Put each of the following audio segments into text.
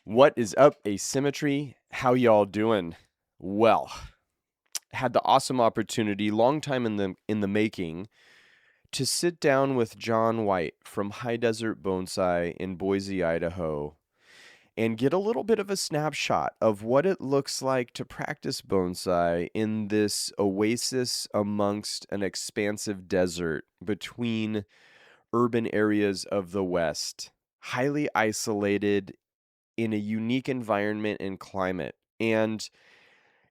What is up, Asymmetry? How y'all doing? Well, had the awesome opportunity, long time in the making, to sit down with Jon White from High Desert Bonsai in Boise, Idaho, and get a little bit of a snapshot of what it looks like to practice bonsai in this oasis amongst an expansive desert between urban areas of the West, highly isolated in a unique environment and climate. And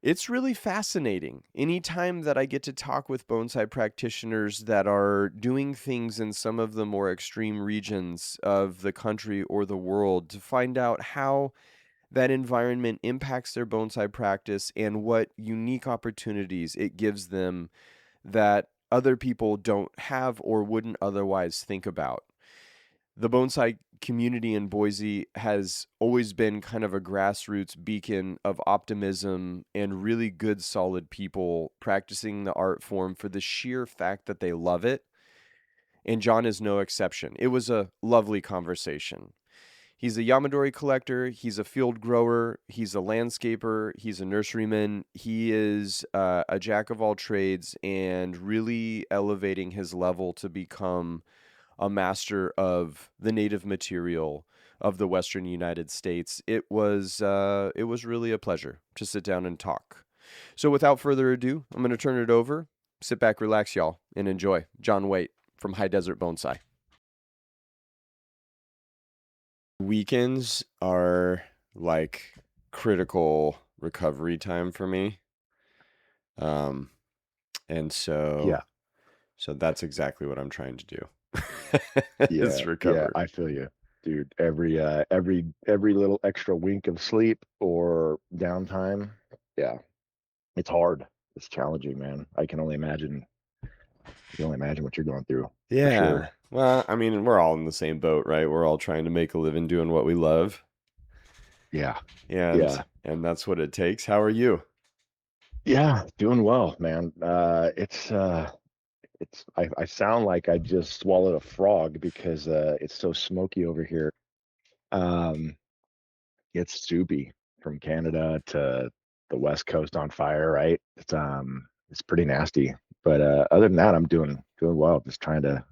it's really fascinating. Anytime that I get to talk with bonsai practitioners that are doing things in some of the more extreme regions of the country or the world, to find out how that environment impacts their bonsai practice and what unique opportunities it gives them that other people don't have or wouldn't otherwise think about. The bonsai community in Boise has always been kind of a grassroots beacon of optimism and really good, solid people practicing the art form for the sheer fact that they love it. And Jon is no exception. It was a lovely conversation. He's a Yamadori collector. He's a field grower. He's a landscaper. He's a nurseryman. He is a jack of all trades and really elevating his level to become a master of the native material of the Western United States. It was really a pleasure to sit down and talk. So without further ado, I'm going to turn it over. Sit back, relax, y'all, and enjoy. Jon White from High Desert Bonsai. Weekends are like critical recovery time for me. Um, and so Yeah, so that's exactly what I'm trying to do. yeah, Is yeah. recover. I feel you, dude. Every little extra wink of sleep or downtime, yeah, it's hard. It's challenging, man. I can only imagine what you're going through for Yeah. sure. Well, I mean, we're all in the same boat, right? We're all trying to make a living doing what we love. Yeah, And yeah, and that's what it takes. How are you? yeah. Doing well, man. I sound like I just swallowed a frog because it's so smoky over here. Um, it's soupy from Canada to the West Coast on fire, right? It's pretty nasty. But other than that, I'm doing well. Just trying to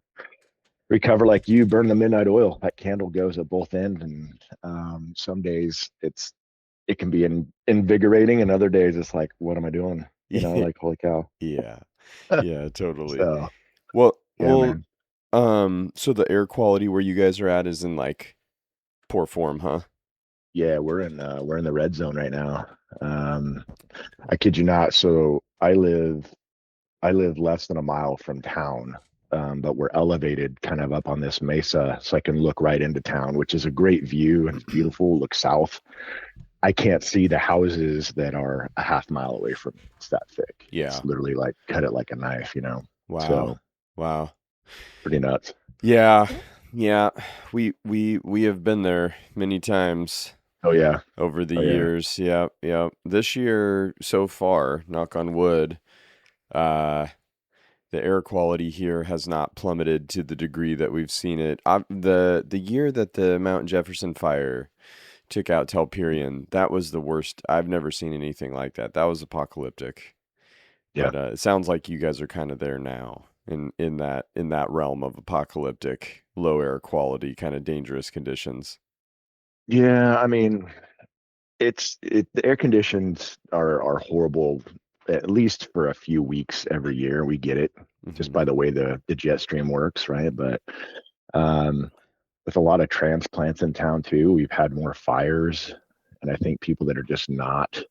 recover like you, burn the midnight oil. That candle goes at both ends, and some days it can be invigorating, and other days it's like, what am I doing? Yeah. Like holy cow. Yeah. Yeah, totally. So Well, yeah, well, man. so the air quality where you guys are at is in like poor form, huh? Yeah, we're in the red zone right now. Um, I kid you not. So I live less than a mile from town, but we're elevated kind of up on this mesa, so I can look right into town, which is a great view and it's beautiful. Look south. I can't see the houses that are a half mile away from me. It's that thick. It's Yeah. literally like cut it like a knife. Wow. So Wow. pretty nuts. Yeah. Yeah. We have been there many times Oh yeah. over the Oh yeah. years. Yeah. Yeah. This year so far, knock on wood, uh the air quality here has not plummeted to the degree that we've seen it. The year that the Mount Jefferson fire took out Telperion, that was the worst. I've never seen anything like that. That was apocalyptic. Yeah. But it sounds like you guys are kind of there now in that realm of apocalyptic, low air quality, kind of dangerous conditions. Yeah. I mean, the air conditions are horrible at least for a few weeks every year. We get it just Hmm. by the way the jet stream works, right? But um, with a lot of transplants in town too, we've had more fires, and I think people that are just not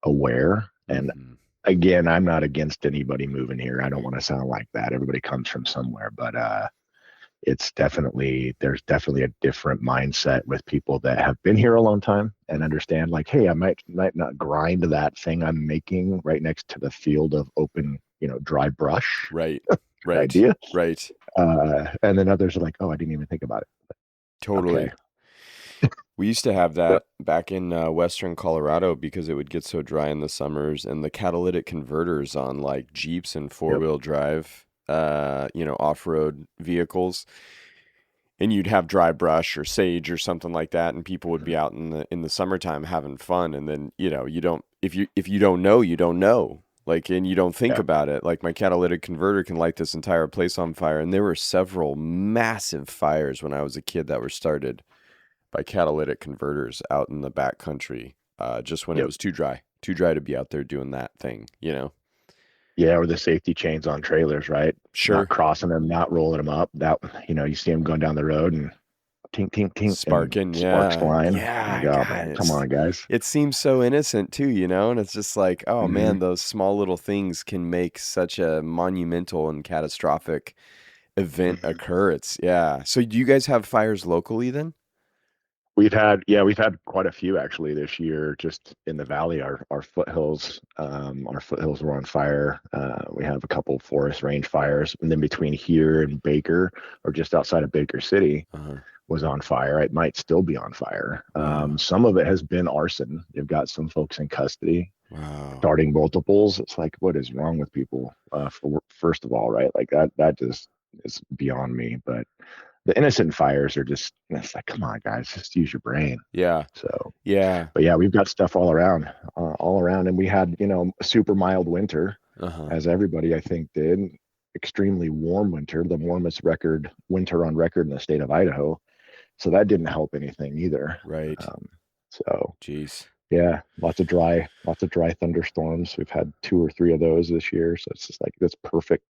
aware. And Hmm. again, I'm not against anybody moving here. I don't want to sound like that. Everybody comes from somewhere, but there's definitely a different mindset with people that have been here a long time and understand like, hey, I might not grind that thing I'm making right next to the field of open, dry brush. Right. Good Right. idea. Right. And then others are like, oh, I didn't even think about it. Okay. Totally. We used to have So, that back in western Colorado because it would get so dry in the summers, and the catalytic converters on like Jeeps and yep. four-wheel drive, off-road vehicles, and you'd have dry brush or sage or something like that, and people would be out in the summertime having fun, and then you don't, if you don't know, you don't know, like, and you don't think Yeah. about it. Like my catalytic converter can light this entire place on fire, and there were several massive fires when I was a kid that were started by catalytic converters out in the back country, just when it Yep. was too dry to be out there doing that thing. Yeah, or the safety chains on trailers, right? Not Sure. crossing them, not rolling them up. That, you see them going down the road and tink, tink, tink, and Sparking, sparks yeah. flying. Like, Yeah, oh God, man, come on, guys. it seems so innocent too, and it's just like, oh Hmm. man, those small little things can make such a monumental and catastrophic event Hmm. occur. Yeah. So do you guys have fires locally then? We've had quite a few actually this year, just in the valley. Our foothills were on fire. We have a couple forest range fires, and then between here and Baker, or just outside of Baker City, Uh-huh. was on fire. It might still be on fire. Wow. Some of it has been arson. You've got some folks in custody Wow. starting multiples. It's like, what is wrong with people? First of all, right? Like that just is beyond me. But the innocent fires are just, it's like, come on, guys, just use your brain. Yeah. So, Yeah. but yeah, we've got stuff all around, and we had, a super mild winter, Uh-huh. as everybody I think did. Extremely warm winter, the warmest record winter on record in the state of Idaho. So that didn't help anything either. Right. Um, so Jeez. yeah, lots of dry thunderstorms. We've had two or three of those this year. So it's just like this perfect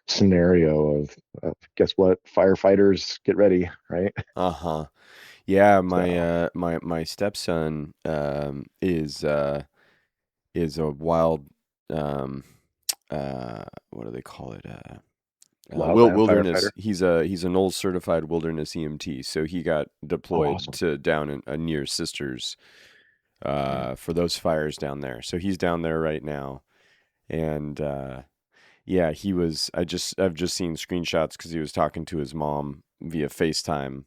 scenario of guess what? Firefighters, get ready, right? Uh-huh. Yeah, So my stepson is a wild um what do they call it? wildland Wilderness. firefighter. He's an old certified wilderness EMT. So he got Oh, deployed awesome. to down in near Sisters Mm. for those fires down there. So he's down there right now, and yeah, he was. I've just seen screenshots because he was talking to his mom via FaceTime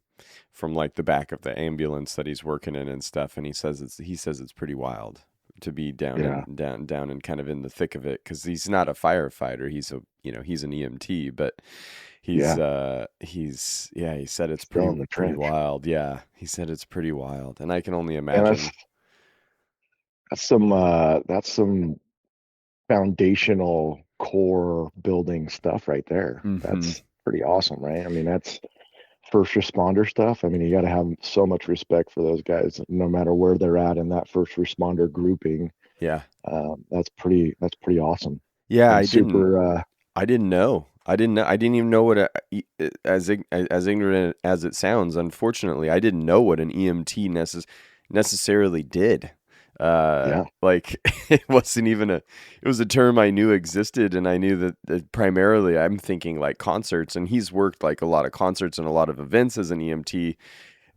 from like the back of the ambulance that he's working in and stuff, and he says it's pretty wild to be Yeah, down and kind of in the thick of it because he's not a firefighter. He's an EMT, but yeah. yeah, he said it's Still in the pretty trench. wild. Yeah, he said it's pretty wild, and I can only And imagine. that's some foundational core building stuff right there. Hmm. That's pretty awesome, right? I mean, that's first responder stuff. I mean, you got to have so much respect for those guys, no matter where they're at in that first responder grouping. Yeah, That's pretty awesome yeah. and super. I didn't know. I didn't know. I didn't even know what as ignorant as it sounds. Unfortunately, I didn't know what an EMT necessarily did. Yeah, Like it wasn't even a. It was a term I knew existed, and I knew that primarily I'm thinking like concerts, and he's worked like a lot of concerts and a lot of events as an EMT,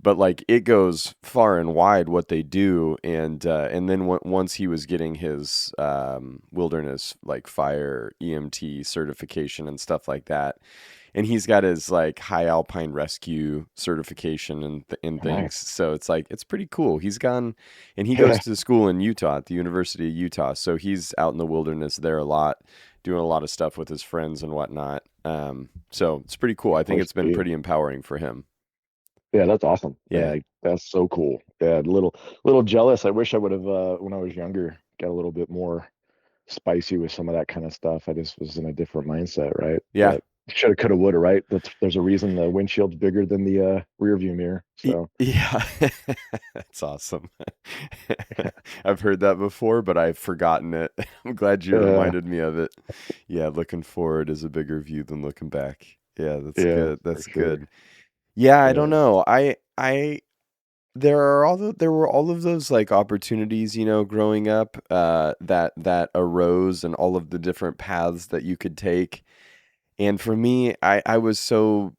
but like it goes far and wide what they do, and then once he was getting his wilderness like fire EMT certification and stuff like that, and he's got his like high alpine rescue certification and things, nice. so it's like it's pretty cool. He's gone, and he goes Yeah, to school in Utah at the University of Utah, so he's out in the wilderness there a lot, doing a lot of stuff with his friends and whatnot. So it's pretty cool. I think place it's to been be. pretty empowering for him. Yeah, that's awesome. Yeah. That's so cool. Yeah, a little jealous. I wish I would have when I was younger got a little bit more spicy with some of that kind of stuff. I just was in a different mindset, right? Yeah. But shoulda, coulda, woulda, right? There's a reason the windshield's bigger than the rear view mirror. So Yeah. That's awesome. I've heard that before, but I've forgotten it. I'm glad you uh, reminded me of it. Yeah, looking forward is a bigger view than looking back. Yeah, that's yeah, good. for That's sure. good. Yeah, I don't Yeah, know. There were all of those like opportunities, growing up, that arose and all of the different paths that you could take. And for me, I was so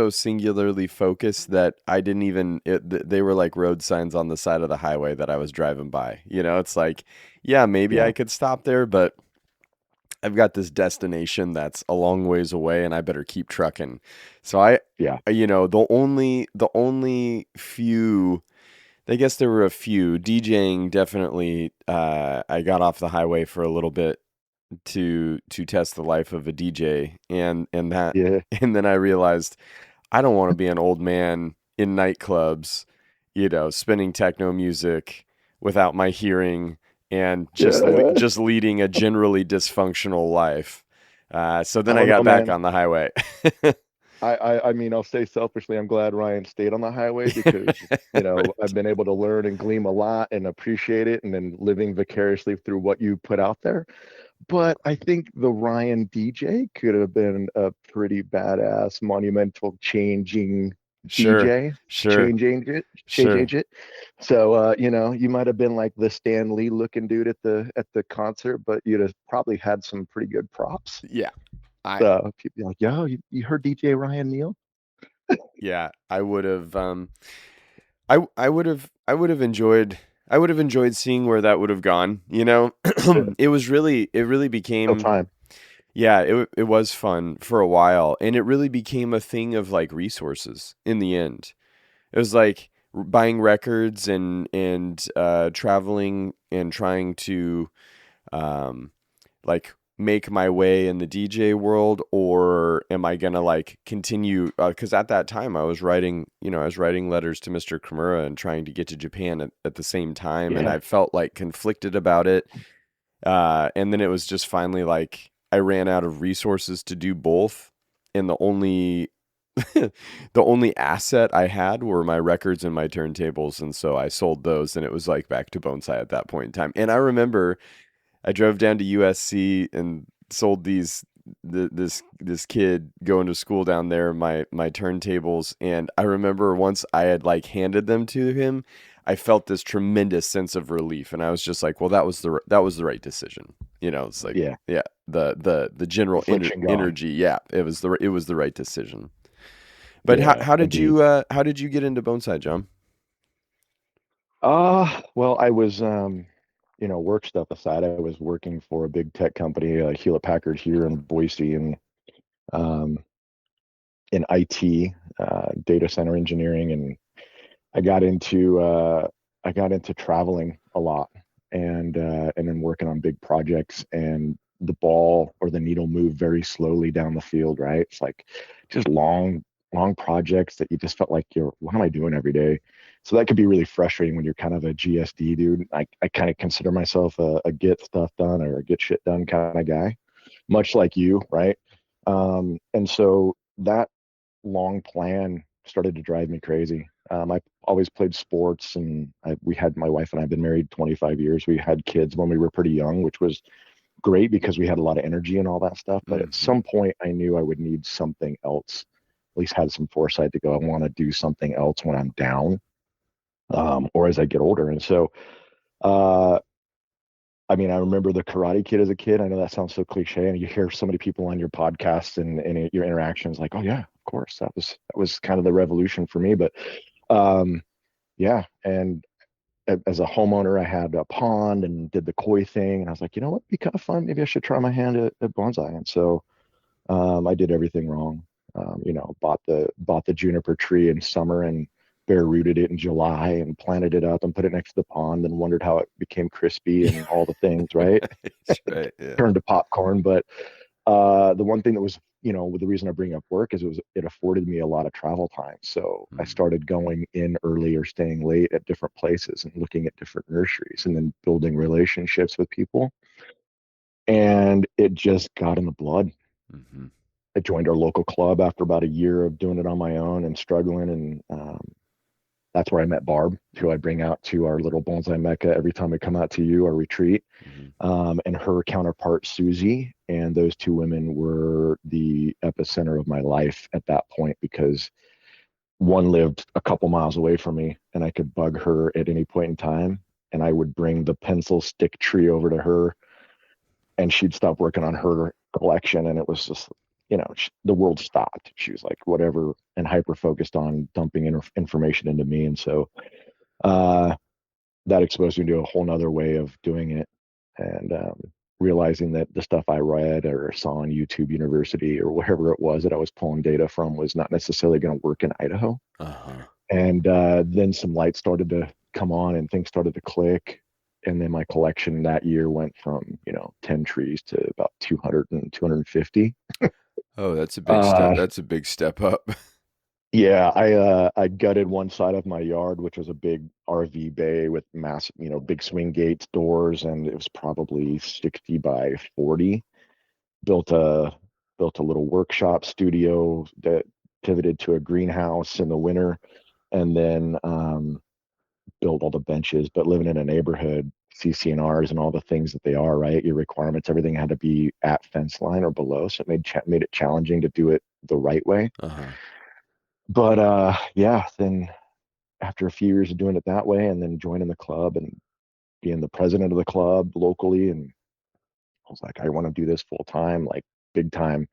singularly focused that I didn't even they were like road signs on the side of the highway that I was driving by. It's like, yeah, maybe yeah, I could stop there, but I've got this destination that's a long ways away and I better keep trucking. So yeah, the only few, I guess there were a few DJing definitely. I got off the highway for a little bit to test the life of a DJ, and that yeah, and then I realized I don't want to be an old man in nightclubs, spinning techno music without my hearing and just Yeah. just leading a generally dysfunctional life. So I then I don't got know, back man. on the highway. I mean, I'll say selfishly, I'm glad Ryan stayed on the highway because, I've been able to learn and glean a lot and appreciate it and then living vicariously through what you put out there. But I think the Ryan DJ could have been a pretty badass, monumental changing Sure, DJ, sure, change sure. agent. So you might have been like the Stan Lee looking dude at the concert, but you'd have probably had some pretty good props. Yeah, I So people be like, yo, you heard DJ Ryan Neal? yeah, I would have. I would have enjoyed seeing where that would have gone. Yeah, It really no became. time. Yeah, it was fun for a while, and it really became a thing of like resources in the end. It was like buying records and traveling and trying to um, like make my way in the DJ world, or am I gonna like continue? Because at that time I was writing letters to Mr. Kimura and trying to get to Japan at the same time, and Yeah, I felt like conflicted about it. And then it was just finally like I ran out of resources to do both, and the only the only asset I had were my records and my turntables, and so I sold those, and it was like back to bonsai at that point in time. And I remember I drove down to USC and sold this kid going to school down there my turntables, and I remember once I had like handed them to him, I felt this tremendous sense of relief, and I was just like, well, that was the right decision. It's like, yeah. yeah, the The general friction gone. energy, yeah, it was the right decision. But Yeah, agreed. how did you get into bonsai, John? Well, I was work stuff aside, I was working for a big tech company, Hewlett Packard here in Boise and um in IT, data center engineering, and I got into uh I got into traveling a lot and then working on big projects, and the ball or the needle moved very slowly down the field, right? It's like just long projects that you just felt like what am I doing every day? So that could be really frustrating when you're kind of a GSD dude. I kind of consider myself a get stuff done or a get shit done kind of guy, much like you, right? And so that long plan started to drive me crazy. I always played sports, and we had my wife and I have been married 25 years. We had kids when we were pretty young, which was great because we had a lot of energy and all that stuff. But at Hmm. some point, I knew I would need something else. At least had some foresight to go. I want to do something else when I'm down, or as I get older. And so, uh, I mean, I remember the Karate Kid as a kid. I know that sounds so cliche, and you hear so many people on your podcast and your interactions like, "Oh yeah, of course, that was kind of the revolution for me." But um, yeah, and as a homeowner, I had a pond and did the koi thing, and I was like, you know what, it'd be kind of fun. Maybe I should try my hand at bonsai. And so I did everything wrong. Bought the juniper tree in summer and bare rooted it in July and planted it up and put it next to the pond and wondered how it became crispy and all the things, right? Right, right, yeah. Turned to popcorn. But the one thing that was, the reason I bring up work is it afforded me a lot of travel time. So I Mm, started going in early or staying late at different places and looking at different nurseries and then building relationships with people. And it just got in the blood. mhm, I joined our local club after about a year of doing it on my own and struggling. And that's where I met Barb, who I bring out to our little bonsai mecca every time we come out to you, our retreat, mhm. and her counterpart, Susie. And those two women were the epicenter of my life at that point because one lived a couple miles away from me and I could bug her at any point in time. And I would bring the pencil stick tree over to her and she'd stop working on her collection. And it was just, the world stopped. She was like, whatever, and hyper focused on dumping information into me. And so, uh, that exposed me to a whole nother way of doing it. And realizing that the stuff I read or saw on YouTube University or wherever it was that I was pulling data from was not necessarily going to work in Idaho. Uh-huh. And then some lights started to come on and things started to click. And then my collection that year went from, 10 trees to about 200 and 250. Oh, that's a big step. Uh, That's a big step up. Yeah, I gutted one side of my yard, which was a big RV bay with massive, big swing gates, doors, and it was probably 60 by 40. Built a built a little workshop studio that pivoted to a greenhouse in the winter, and then built all the benches. But living in a neighborhood, CCNRs and all the things that they are, right? Your requirements, everything had to be at fence line or below, so it made it challenging to do it the right way. Uh-huh. But yeah, then after a few years of doing it that way, and then joining the club and being the president of the club locally, and I was like, I want to do this full time, like big time,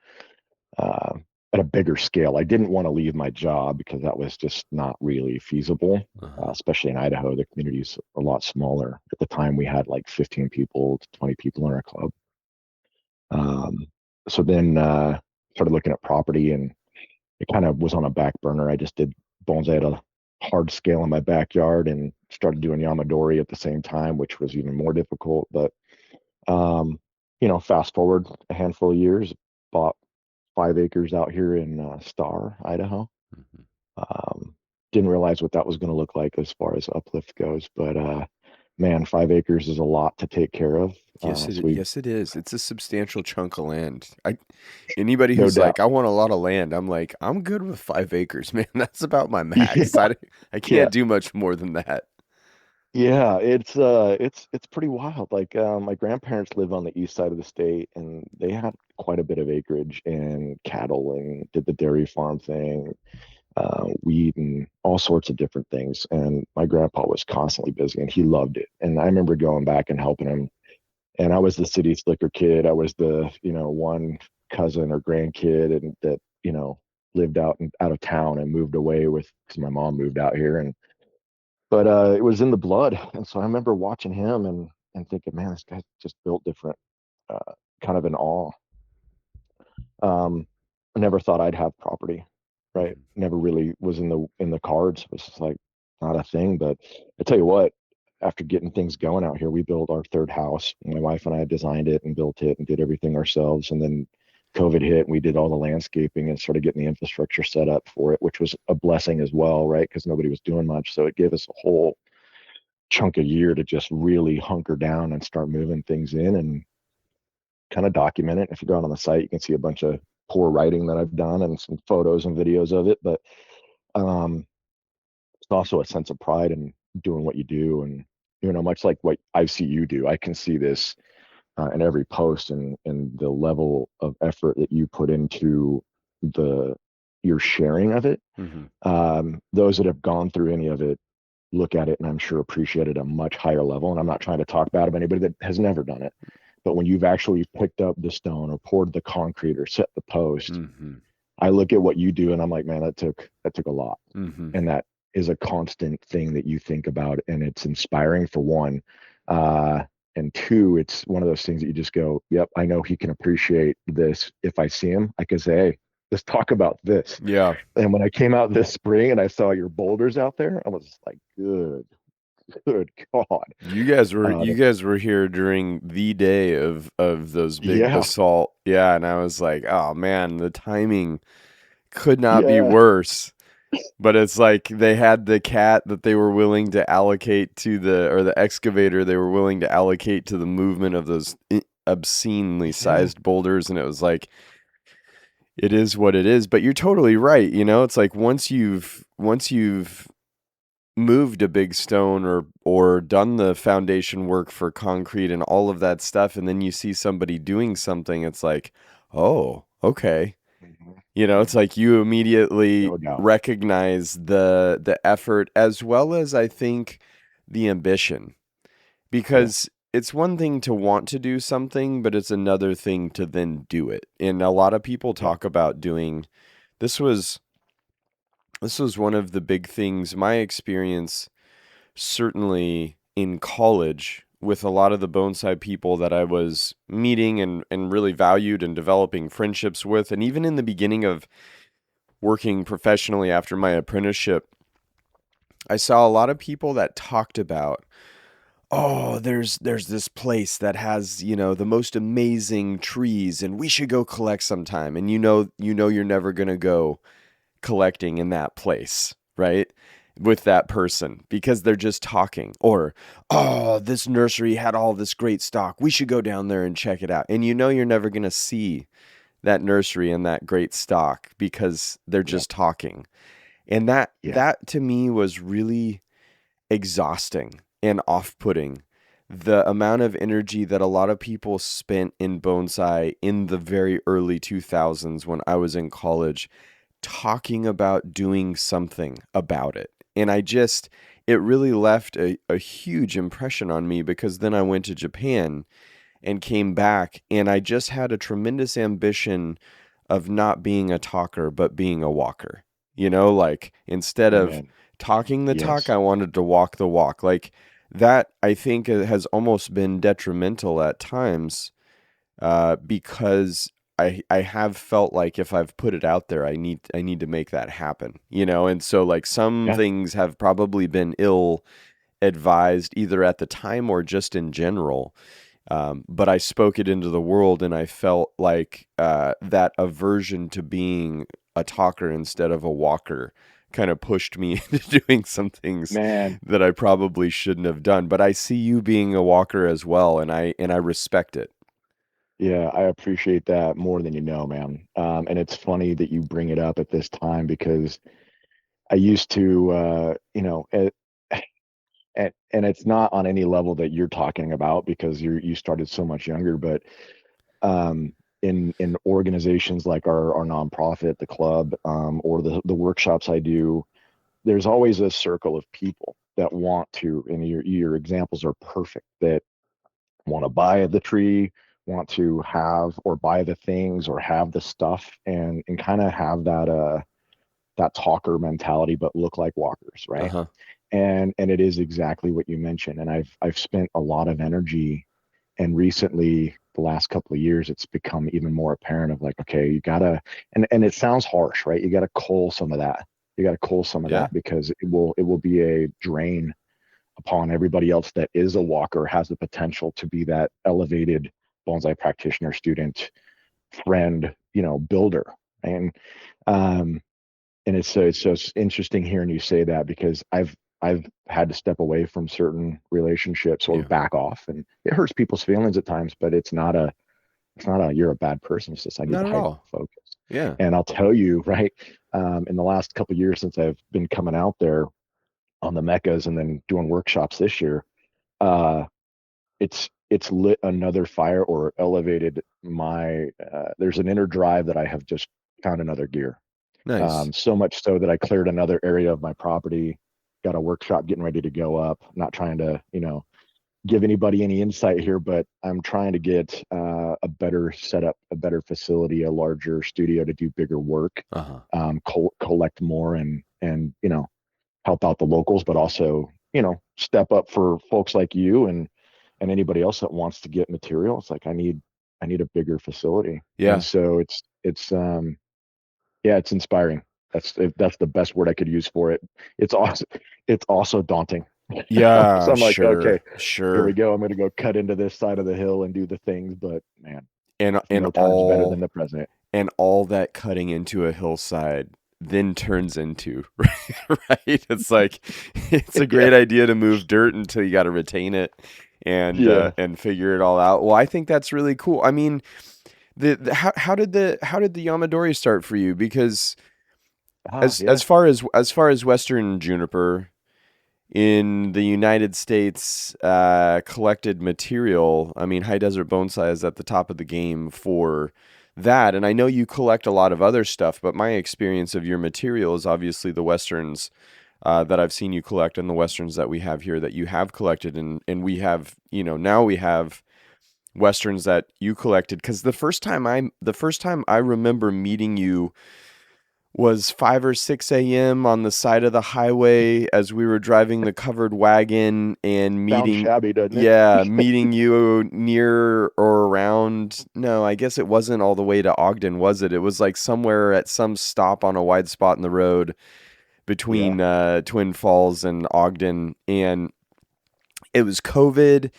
uh, at a bigger scale. I didn't want to leave my job because that was just not really feasible, Uh-huh. especially in Idaho. The community's a lot smaller. At the time, we had like 15 people to 20 people in our club. Um, so then started looking at property, and it kind of was on a back burner. I just did bonsai at a hard scale in my backyard and started doing Yamadori at the same time, which was even more difficult. But um, fast forward a handful of years, bought 5 acres out here in Star, Idaho. Mhm. Um, didn't realize what that was going to look like as far as uplift goes, but man, 5 acres is a lot to take care of. So we, Yes it is. It's a substantial chunk of land. Anybody no who's like, doubt, I want a lot of land, I'm like, I'm good with 5 acres, man. That's about my yeah, max. I yeah. can't do much more than that. Yeah, it's pretty wild. Like my grandparents live on the east side of the state, and they had quite a bit of acreage and cattle, and did the dairy farm thing, weed, and all sorts of different things. And my grandpa was constantly busy, and he loved it. And I remember going back and helping him. And I was the city slicker kid. I was the one cousin or grandkid, and that lived out of town and moved away with because my mom moved out here, and but it was in the blood. And so I remember watching him and thinking, man, this guy just built different, kind of in awe. um I never thought I'd have property, right? Mhm. Never really was in the cards. It was just like not a thing. But I tell you what, after getting things going out here, we built our third house. My wife and I designed it and built it and did everything ourselves, and then COVID hit and we did all the landscaping and started getting the infrastructure set up for it, which was a blessing as well, right? Because nobody was doing much, so it gave us a whole chunk a year to just really hunker down and start moving things in and kind of document it. If you go out on the site, you can see a bunch of poor writing that I've done and some photos and videos of it. But it's also a sense of pride in doing what you do. And, much like what I see you do, I can see this in every post, and the level of effort that you put into the your sharing of it. Mhm. Those that have gone through any of it look at it and I'm sure appreciate it at a much higher level. And I'm not trying to talk bad of anybody that has never done it. But when you've actually picked up the stone or poured the concrete or set the post, Mhm. I look at what you do and I'm like, man, that took a lot. Mhm. And that is a constant thing that you think about. And it's inspiring for one. Uh, and two, it's one of those things that you just go, yep, I know he can appreciate this. If I see him, I can say, hey, let's talk about this. Yeah. And when I came out this spring and I saw your boulders out there, I was just like, good God. You guys were here during the day of those big Yeah, basalt. Yeah, and I was like, "Oh man, the timing could not be yeah, worse." But it's like they had the cat that they were willing to allocate to the excavator they were willing to allocate to the movement of those obscenely yeah, sized boulders, and it was like it is what it is. But you're totally right, it's like once you've moved a big stone or done the foundation work for concrete and all of that stuff, and then you see somebody doing something, it's like, oh, okay. mhm, It's mhm, like you immediately no doubt. recognize the effort as well as I think the ambition, Yeah, because it's one thing to want to do something, but it's another thing to then do it. And a lot of people yeah, talk about doing this was this was one of the big things my experience certainly in college with a lot of the bonsai people that I was meeting and really valued and developing friendships with. And even in the beginning of working professionally after my apprenticeship, I saw a lot of people that talked about, oh, there's this place that has, the most amazing trees and we should go collect sometime. And you know you're never going to go collecting in that place, right? With that person because they're just talking. Or, oh, this nursery had all this great stock. We should go down there and check it out. And you know you're never going to see that nursery and that great stock because they're Yep. just talking. And that Yeah. that to me was really exhausting and off-putting. The amount of energy that a lot of people spent in bonsai in the very early 2000s when I was in college talking about doing something about it. And it really left a huge impression on me because then I went to Japan and came back and I just had a tremendous ambition of not being a talker, but being a walker. Like instead of Amen. talking the talk, Yes. I wanted to walk the walk. Like that, I think has almost been detrimental at times because I have felt like if I've put it out there, I need to make that happen, and so like some Yeah. things have probably been ill advised either at the time or just in general. But I spoke it into the world, and I felt like that aversion to being a talker instead of a walker kind of pushed me into doing some things Man. that I probably shouldn't have done. But I see you being a walker as well, and I respect it. Yeah, I appreciate that more than you know, man. And it's funny that you bring it up at this time because I used to, and it's not on any level that you're talking about because you started so much younger, but um, in organizations like our nonprofit, the club, or the workshops I do, there's always a circle of people that want to, and your examples are perfect, that want to buy the tree, want to have or buy the things or have the stuff, and kind of have that talker mentality, but look like walkers, right? Uh-huh. And it is exactly what you mentioned. And I've spent a lot of energy, and recently the last couple of years it's become even more apparent of like, okay, you gotta, and it sounds harsh, right? You gotta cull some of that. You gotta cull some of Yeah. that because it will be a drain upon everybody else that is a walker, has the potential to be that elevated bonsai practitioner, student, friend, builder. And um and it's interesting hearing you say that because I've had to step away from certain relationships or Yeah. back off, and it hurts people's feelings at times, but it's not a you're a bad person. It's just I need Not to at hyper all. focus. Yeah. And I'll tell you, right, in the last couple of years since I've been coming out there on the meccas and then doing workshops this year, uh, it's lit another fire or elevated my. There's an inner drive that I have just found another gear. Nice. So much so that I cleared another area of my property, got a workshop getting ready to go up. Not trying to, give anybody any insight here, but I'm trying to get a better setup, a better facility, a larger studio to do bigger work, Uh-huh. collect more, and help out the locals, but also step up for folks like you and anybody else that wants to get material. It's like I need a bigger facility, and Yeah. so it's yeah, it's inspiring. That's the best word I could use for it. It's also daunting. So Yeah, I'm like, okay, sure. here we Sure. go. I'm going to go cut into this side of the hill and do the things, but man, And and no time's better than all the present. and all that cutting into a hillside then turns into right. It's like it's a Yeah, great idea to move dirt until you got to retain it yeah, and figure it all out. Well, I think that's really cool. I mean, how did the Yamadori start for you? Because as yeah. as far as as far as Western juniper in the United States collected material, I mean, High Desert Bonsai is at the top of the game for that. And I know you collect a lot of other stuff, but my experience of your material is obviously the Westerns that I've seen you collect and the Westerns that we have here that you have collected. And we have, now we have Westerns that you collected. Because the first time I remember meeting you was 5 or 6 a.m. on the side of the highway as we were driving the covered wagon and Sounds meeting, shabby, doesn't it? yeah, meeting you near or around. No, I guess it wasn't all the way to Ogden, was it? It was like somewhere at some stop on a wide spot in the road Yeah, between Twin Falls and Ogden. And it was COVID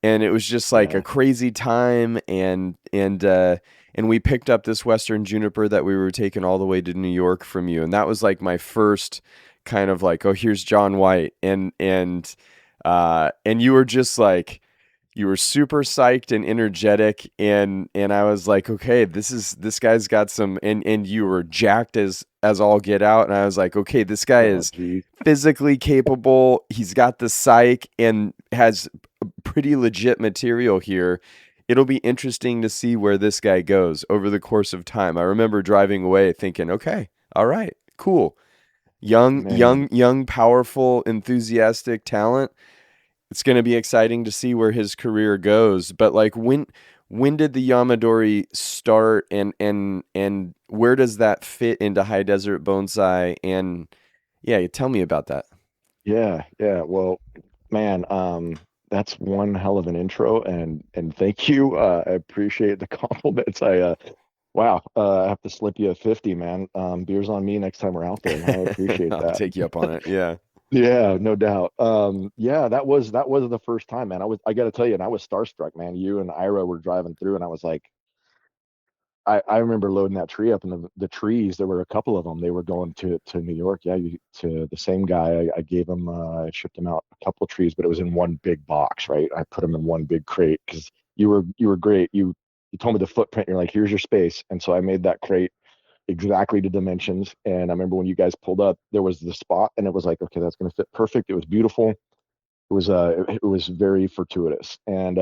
and it was just like a Yeah. crazy time. And we picked up this Western juniper that we were taking all the way to New York from you, and that was like my first kind of like, oh, here's Jon White. And you were just like, you were super psyched and energetic, and I was like, okay, this guy's got some. And you were jacked as all get out, and I was like, okay, this guy Oh, is geez. physically capable. He's got the psych and has pretty legit material here. It'll be interesting to see where this guy goes over the course of time. I remember driving away thinking, okay, all right, cool. Man. Young, powerful, enthusiastic talent. It's going to be exciting to see where his career goes. But like, when did the Yamadori start, and where does that fit into High Desert Bonsai? And yeah, tell me about that. Yeah, yeah. Well, man, that's one hell of an intro, and thank you. I appreciate the compliments. Wow, I have to slip you a 50, man. Beers on me next time we're out there. I appreciate I'll that. take you up on it. Yeah. Yeah, no doubt. Yeah, that was the first time, man. I got to tell you, and I was starstruck, man. You and Ira were driving through, and I was like, I remember loading that tree up, and the trees, there were a couple of them. They were going to New York. Yeah, to the same guy. I gave him, I shipped him out a couple of trees, but it was in one big box, right? I put them in one big crate because you were great. You told me the footprint. You're like, here's your space, and so I made that crate exactly to dimensions. And I remember when you guys pulled up, there was the spot, and it was like, okay, that's going to fit perfect. It was beautiful. It was very fortuitous, and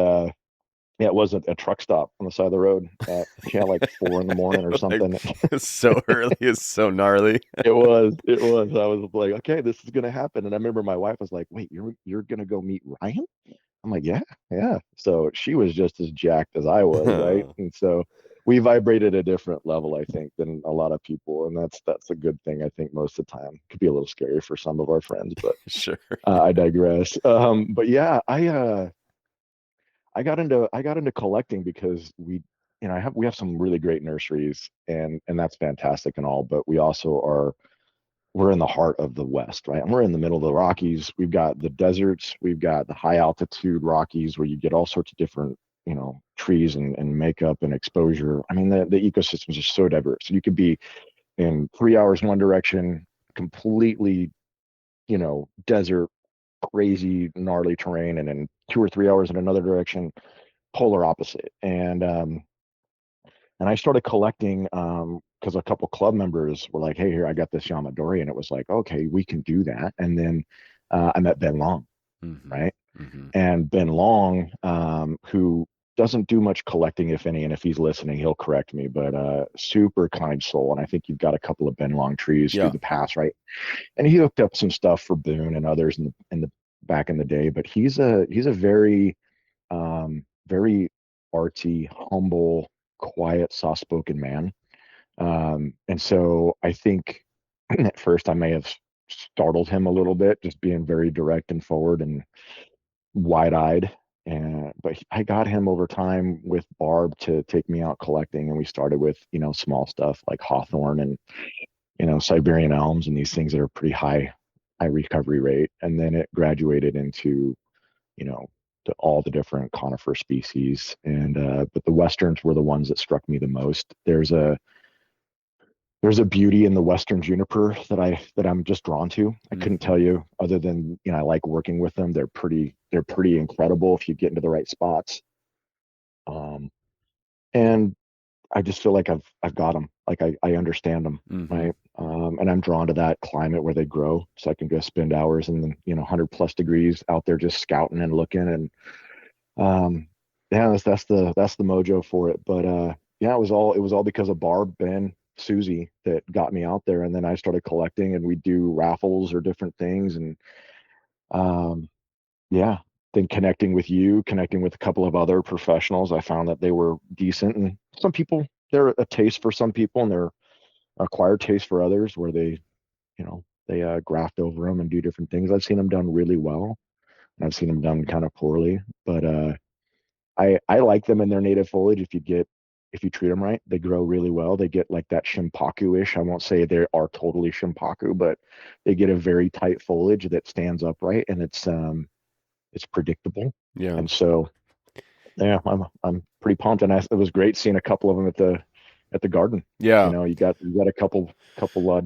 yeah, it was a truck stop on the side of the road at, yeah, like 4 in the morning or Like, something. it's so early. It's so gnarly. It was. I was like, okay, this is gonna happen. And I remember my wife was like, wait, you're gonna go meet Ryan? I'm like, yeah, yeah. So she was just as jacked as I was, right? And so we vibrated a different level, I think, than a lot of people, and that's a good thing. I think most of the time could be a little scary for some of our friends, but Sure. I digress. But yeah, I got into collecting because we have some really great nurseries, and that's fantastic and all, but we also we're in the heart of the West, right? And we're in the middle of the Rockies. We've got the deserts, we've got the high altitude Rockies where you get all sorts of different, trees and makeup and exposure. I mean, the ecosystems are so diverse. You could be in 3 hours in one direction, completely, desert, crazy, gnarly terrain, and in 2 or 3 hours in another direction, polar opposite. And I started collecting because a couple club members were like, "Hey, here, I got this Yamadori," and it was like, "Okay, we can do that." And then I met Ben Long, Mm-hmm. right? Mm-hmm. And Ben Long, who doesn't do much collecting, if any, and if he's listening, he'll correct me, but super kind soul. And I think you've got a couple of Ben Long trees through Yeah. the past, right? And he hooked up some stuff for Boone and others in the back in the day. But he's a very artsy, humble, quiet, soft-spoken man. And so I think at first I may have startled him a little bit, just being very direct and forward and wide-eyed. And but I got him over time with Barb to take me out collecting, and we started with small stuff like hawthorn and Siberian elms and these things that are pretty high recovery rate, and then it graduated into you know, to all the different conifer species. And but the westerns were the ones that struck me the most. There's a beauty in the western juniper that I'm just drawn to. I couldn't Mm-hmm. tell you other than I like working with them. They're pretty incredible if you get into the right spots. Um, and I just feel like I've got them. Like I understand them, Mm-hmm. right? And I'm drawn to that climate where they grow, so I can go spend hours in 100+ degrees out there just scouting and looking. And yeah, that's the mojo for it. But yeah, it was all because of Barb, Ben, Susie that got me out there, and then I started collecting, and we do raffles or different things, and um, yeah, then connecting with a couple of other professionals, I found that they were decent, and some people they're a taste for some people, and they're acquired taste for others, where they graft over them and do different things. I've seen them done really well, and I've seen them done kind of poorly, but I like them in their native foliage. If you treat them right, they grow really well. They get like that shimpaku-ish. I won't say they are totally shimpaku, but they get a very tight foliage that stands upright, and it's predictable. Yeah. And so Yeah, I'm pretty pumped, and it was great seeing a couple of them at the garden. Yeah. You got a couple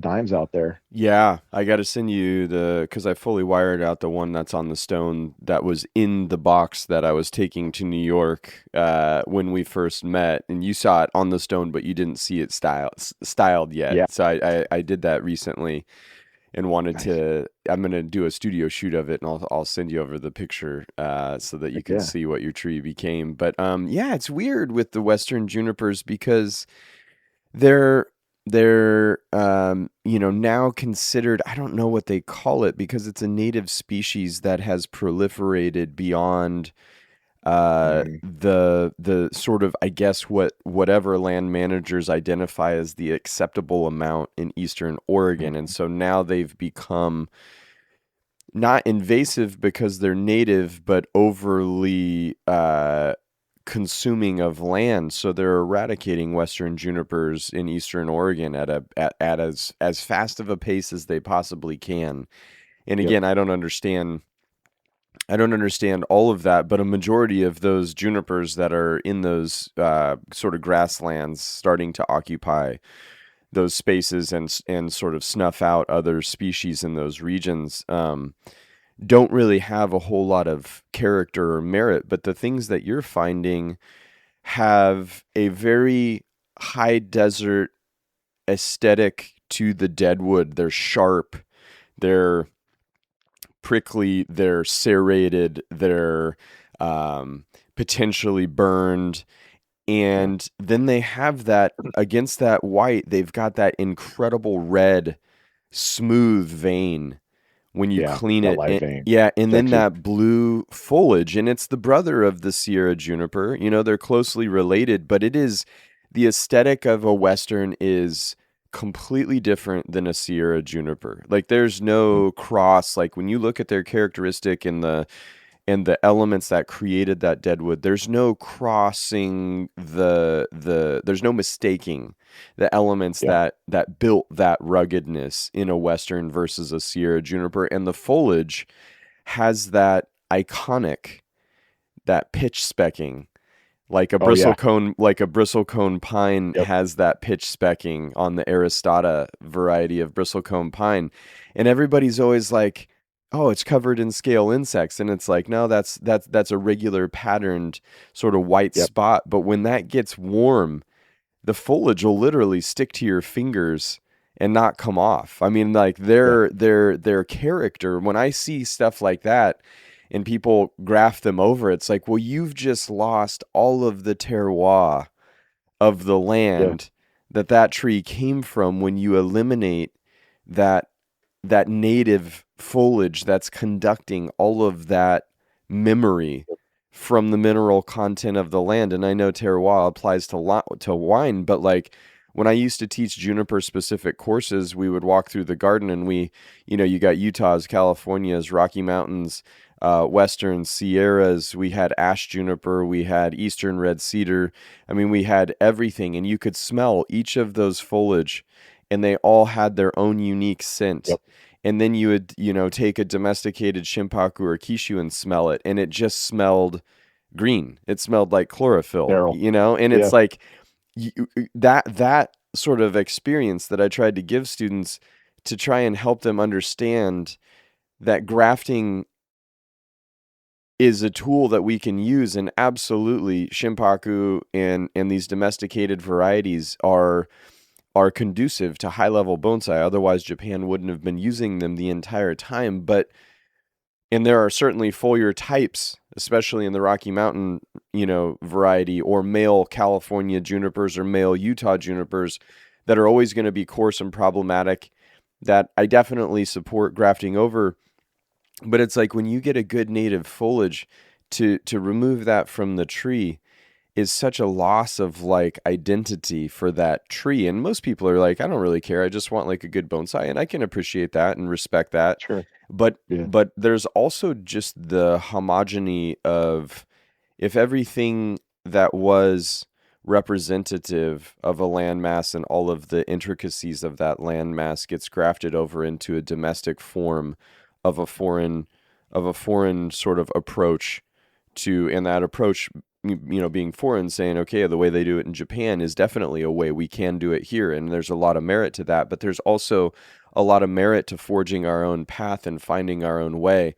dimes out there. Yeah, I got to send you because I fully wired out the one that's on the stone that was in the box that I was taking to New York when we first met, and you saw it on the stone, but you didn't see it styled yet. Yeah, So I did that recently and wanted nice. to. I'm gonna do a studio shoot of it, and I'll send you over the picture so that you Heck can yeah. see what your tree became. But yeah, it's weird with the Western junipers because they're now considered, I don't know what they call it because it's a native species that has proliferated beyond Mm, the sort of, I guess, whatever land managers identify as the acceptable amount in Eastern Oregon. And mhm. so now they've become not invasive because they're native, but overly consuming of land. So they're eradicating Western junipers in Eastern Oregon at as fast of a pace as they possibly can. And Yep. again, I don't understand all of that, but a majority of those junipers that are in those sort of grasslands starting to occupy those spaces and sort of snuff out other species in those regions. Don't really have a whole lot of character or merit, but the things that you're finding have a very high desert aesthetic to the deadwood. They're sharp, they're prickly, they're serrated, they're potentially burned. Yeah. And then they have that against that white, they've got that incredible red, smooth vein when you Yeah. clean That it. live vein. Yeah, and then Sexy. that blue foliage, and it's the brother of the Sierra juniper. They're closely related, but it is the aesthetic of a Western is completely different than a Sierra juniper. Like there's Mm, no cross. Like when you look at their characteristic and the elements that created that deadwood, there's no crossing there's no mistaking the elements yeah. that built that ruggedness in a Western versus a Sierra juniper. And the foliage has that iconic, that pitch specking, Oh yeah. like a bristlecone pine Yep. has that pitch specking on the Aristata variety of bristlecone pine. And everybody's always like, "Oh, it's covered in scale insects." And it's like, "No, that's a regular patterned sort of white Yep. spot." But when that gets warm, the foliage will literally stick to your fingers and not come off. I mean, like Yeah. their character, when I see stuff like that and people graft them over, it's like, well, you've just lost all of the terroir of the Yeah. land that tree came from when you eliminate that that native foliage that's conducting all of that memory from the mineral content of the land. And I know terroir applies to wine, but like when I used to teach juniper specific courses, we would walk through the garden and you got Utah's, California's, Rocky Mountains, Western Sierras. We had ash juniper, we had Eastern red cedar. I mean, we had everything, and you could smell each of those foliage, and they all had their own unique scent. Yep. And then you would, take a domesticated Shimpaku or Kishu and smell it, and it just smelled green. It smelled like chlorophyll, Daryl. and Yeah. it's like that sort of experience that I tried to give students to try and help them understand that grafting is a tool that we can use, and absolutely Shimpaku and these domesticated varieties are conducive to high level bonsai. Otherwise, Japan wouldn't have been using them the entire time. And there are certainly foliar types, especially in the Rocky Mountain, variety, or male California junipers or male Utah junipers that are always going to be coarse and problematic that I definitely support grafting over. But it's like when you get a good native foliage to remove that from the tree is such a loss of like identity for that tree. And most people are like, I don't really care. I just want like a good bonsai, and I can appreciate that and respect that. Sure. But Yeah. but there's also just the homogeny of if everything that was representative of a landmass and all of the intricacies of that landmass gets grafted over into a domestic form of a foreign sort of approach to, and that approach being foreign, saying, okay, the way they do it in Japan is definitely a way we can do it here. And there's a lot of merit to that, but there's also a lot of merit to forging our own path and finding our own way.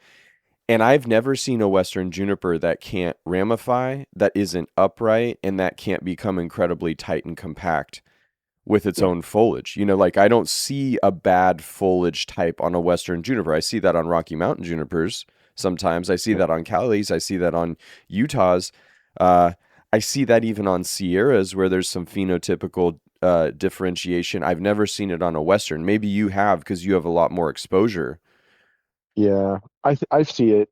And I've never seen a Western juniper that can't ramify, that isn't upright, and that can't become incredibly tight and compact with its Yeah. own foliage. Like I don't see a bad foliage type on a Western juniper. I see that on Rocky Mountain junipers sometimes. I see Yeah. that on Cali's. I see that on Utah's. Uh, I see that even on Sierras where there's some phenotypical differentiation. I've never seen it on a Western. Maybe you have because you have a lot more exposure. Yeah, I see it.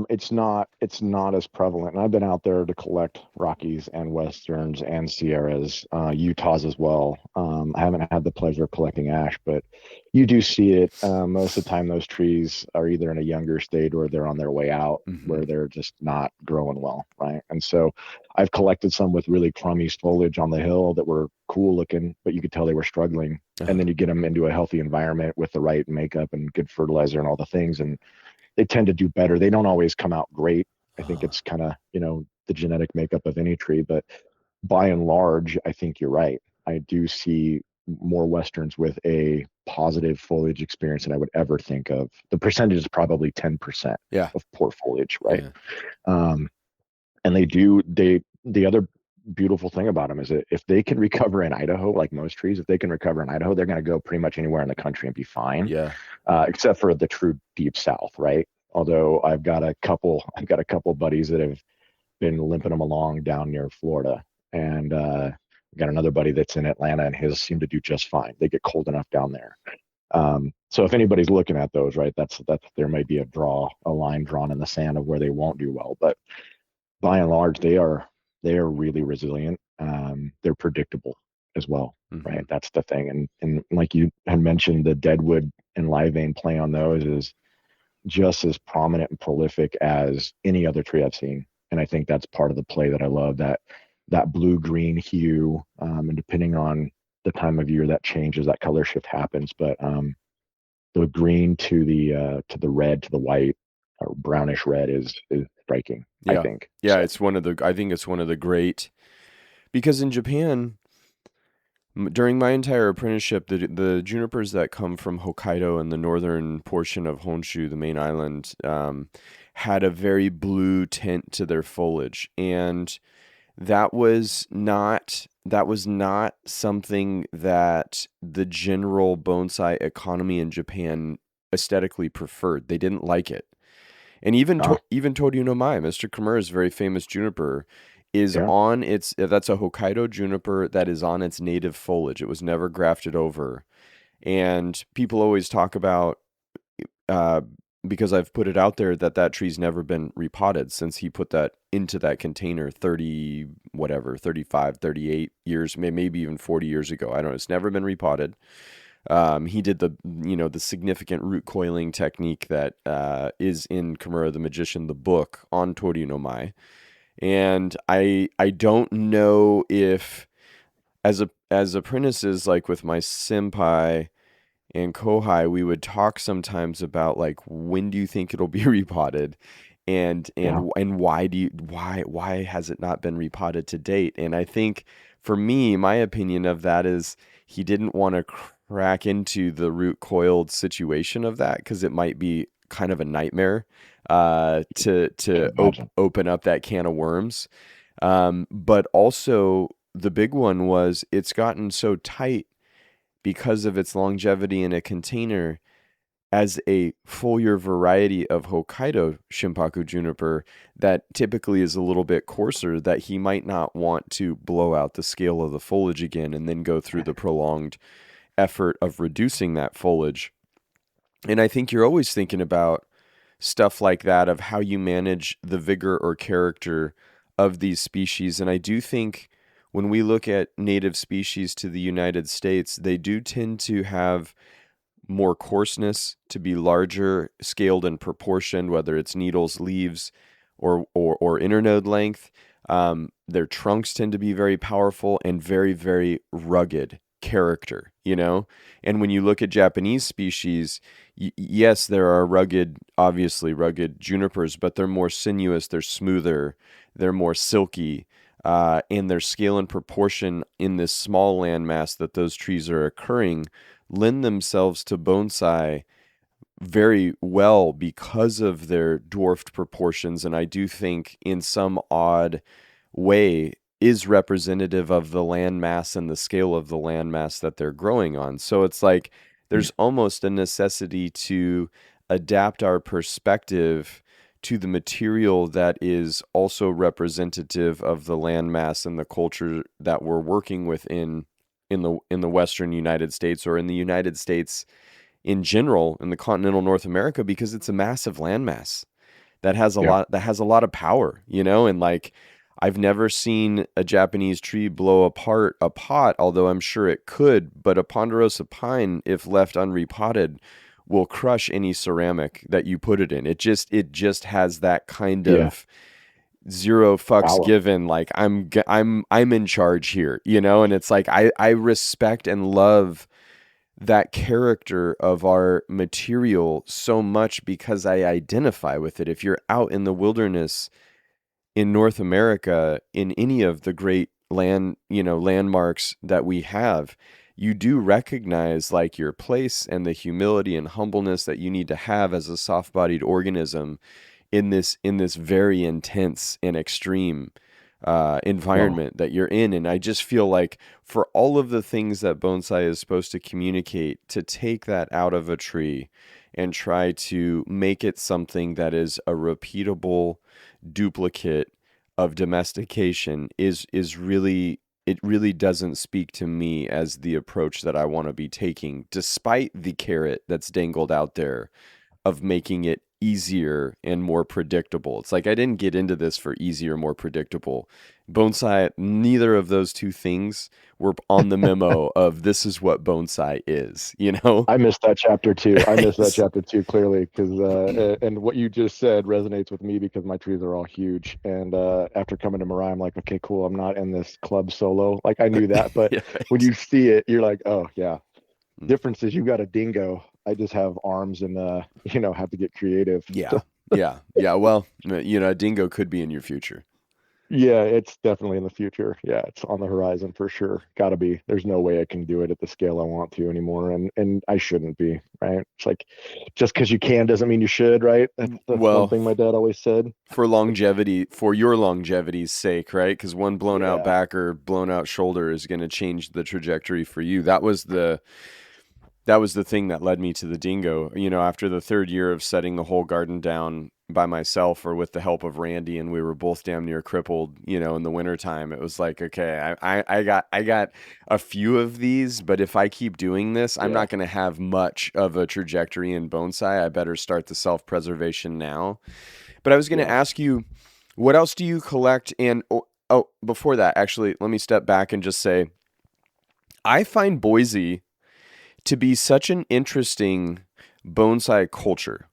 It's not as prevalent. And I've been out there to collect Rockies and Westerns and Sierras, Utahs as well. I haven't had the pleasure of collecting ash, but you do see it. Most of the time, those trees are either in a younger state or they're on their way out, Mm-hmm. where they're just not growing well, right? And so I've collected some with really crummy foliage on the hill that were cool looking, but you could tell they were struggling. And Uh-huh. then you get them into a healthy environment with the right makeup and good fertilizer and all the things, and they tend to do better. They don't always come out great. I think Uh-huh. it's kind of, the genetic makeup of any tree, but by and large, I think you're right. I do see more Westerns with a positive foliage experience than I would ever think of. The percentage is probably 10% Yeah. of poor foliage, right? Yeah. Um, and the other beautiful thing about them is that if they can recover in Idaho, like most trees, if they can recover in Idaho, they're going to go pretty much anywhere in the country and be fine, Yeah. except for the true deep south, right? Although I've got a couple buddies that have been limping them along down near Florida, and got another buddy that's in Atlanta, and his seem to do just fine. They get cold enough down there. So if anybody's looking at those, right, that's there may be a line drawn in the sand of where they won't do well, but by and large, they are really resilient. They're predictable as well, Mm-hmm. right? That's the thing. And like you had mentioned, the deadwood and live vein play on those is just as prominent and prolific as any other tree I've seen. And I think that's part of the play that I love, that blue green hue. And depending on the time of year that changes, that color shift happens. But the green to the red to the white or brownish red is striking, I Yeah. think. Yeah. So I think it's one of the great, because in Japan, during my entire apprenticeship, the junipers that come from Hokkaido and the northern portion of Honshu, the main island, had a very blue tint to their foliage, and that was not something that the general bonsai economy in Japan aesthetically preferred. They didn't like it. And ah, even Toru no Mai, Mr. Kimura's very famous juniper, is yeah, on its that's a Hokkaido juniper that is on its native foliage. It was never grafted over. And people always talk about, uh, because I've put it out there, that tree's never been repotted since he put that into that container 30 whatever, 35, 38 years, maybe even 40 years ago. I don't know. It's never been repotted. He did the significant root coiling technique that is in Kimura the Magician, the book on Toru no Mai. And I don't know if, as apprentices, like with my senpai and kohai, we would talk sometimes about like, when do you think it'll be repotted, and yeah, why has it not been repotted to date? And I think, for me, my opinion of that is he didn't want to crack into the root coiled situation of that, because it might be kind of a nightmare to can imagine. open up that can of worms. But also, the big one was, it's gotten so tight because of its longevity in a container, as a foliar variety of Hokkaido Shimpaku juniper that typically is a little bit coarser, that he might not want to blow out the scale of the foliage again and then go through the prolonged effort of reducing that foliage. And I think you're always thinking about stuff like that, of how you manage the vigor or character of these species. And I do think, when we look at native species to the United States, they do tend to have more coarseness, to be larger scaled in proportion, whether it's needles, leaves, or internode length. Their trunks tend to be very powerful and very, very rugged. character, you know? And when you look at Japanese species, yes, there are rugged, obviously rugged junipers, but they're more sinuous, they're smoother, they're more silky, and their scale and proportion in this small landmass that those trees are occurring lend themselves to bonsai very well because of their dwarfed proportions, and I do think in some odd way is representative of the land mass and the scale of the land mass that they're growing on. So it's like Mm. there's almost a necessity to adapt our perspective to the material that is also representative of the land mass and the culture that we're working within in the western United States, or in the United States in general, in the continental North America, because it's a massive landmass Yeah. that has a lot of power, you know. And like, I've never seen a Japanese tree blow apart a pot, although I'm sure it could. But a ponderosa pine, if left unrepotted, will crush any ceramic that you put it in. It just has that kind Yeah. of zero fucks Power. given, like I'm in charge here, you know. And it's like I respect and love that character of our material so much because I identify with it. If you're out in the wilderness in North America, in any of the great landmarks that we have, you do recognize like your place and the humility and humbleness that you need to have as a soft-bodied organism in this very intense and extreme Well, environment that you're in. And I just feel like for all of the things that bonsai is supposed to communicate, to take that out of a tree and try to make it something that is a repeatable duplicate of domestication is really, it really doesn't speak to me as the approach that I want to be taking, despite the carrot that's dangled out there of making it easier and more predictable. It's like I didn't get into this for easier, more predictable. Bonsai, neither of those two things were on the memo of this is what bonsai is, you know? I missed that chapter too. I missed that Yes. chapter too clearly because and what you just said resonates with me because my trees are all huge. And after coming to Mirai, I'm like, okay, cool. I'm not in this club solo. Like I knew that, but Yeah, when right. you see it, you're like, oh yeah. Difference is you got a dingo. I just have arms and have to get creative. Yeah. Yeah. Yeah. Well, you know, a dingo could be in your future. Yeah, it's definitely in the future. Yeah, it's on the horizon for sure. Gotta be. There's no way I can do it at the scale I want to anymore, and I shouldn't be, right? It's like just because you can doesn't mean you should, right? That's one Well, thing my dad always said. for longevity, for your longevity's sake, right? Because one blown out Yeah, back or blown out shoulder is going to change the trajectory for you. That was the thing that led me to the dingo. You know, after the third year of setting the whole garden down by myself or with the help of Randy, and we were both damn near crippled, you know, in the wintertime, it was like, okay, I got a few of these, but if I keep doing this, I'm yeah, not going to have much of a trajectory in bonsai. I better start the self preservation now. But I was going to yeah. ask you, what else do you collect? And before that, actually, let me step back and just say, I find Boise to be such an interesting bonsai culture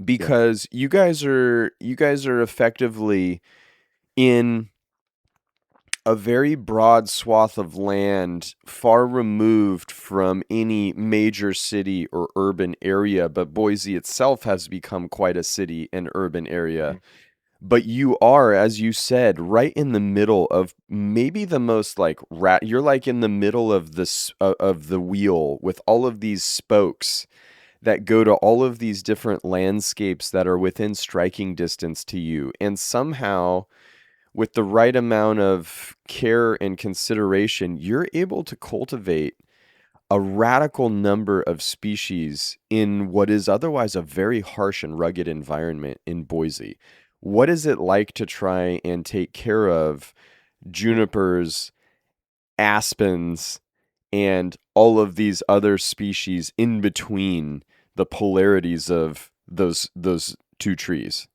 Yep. because you guys are effectively in a very broad swath of land far removed from any major city or urban area, but Boise itself has become quite a city and urban area. Mhm. But you are, as you said, right in the middle of maybe the most like you're like in the middle of this of the wheel with all of these spokes that go to all of these different landscapes that are within striking distance to you. And somehow, with the right amount of care and consideration, you're able to cultivate a radical number of species in what is otherwise a very harsh and rugged environment in Boise. What is it like to try and take care of junipers, aspens, and all of these other species in between the polarities of those two trees?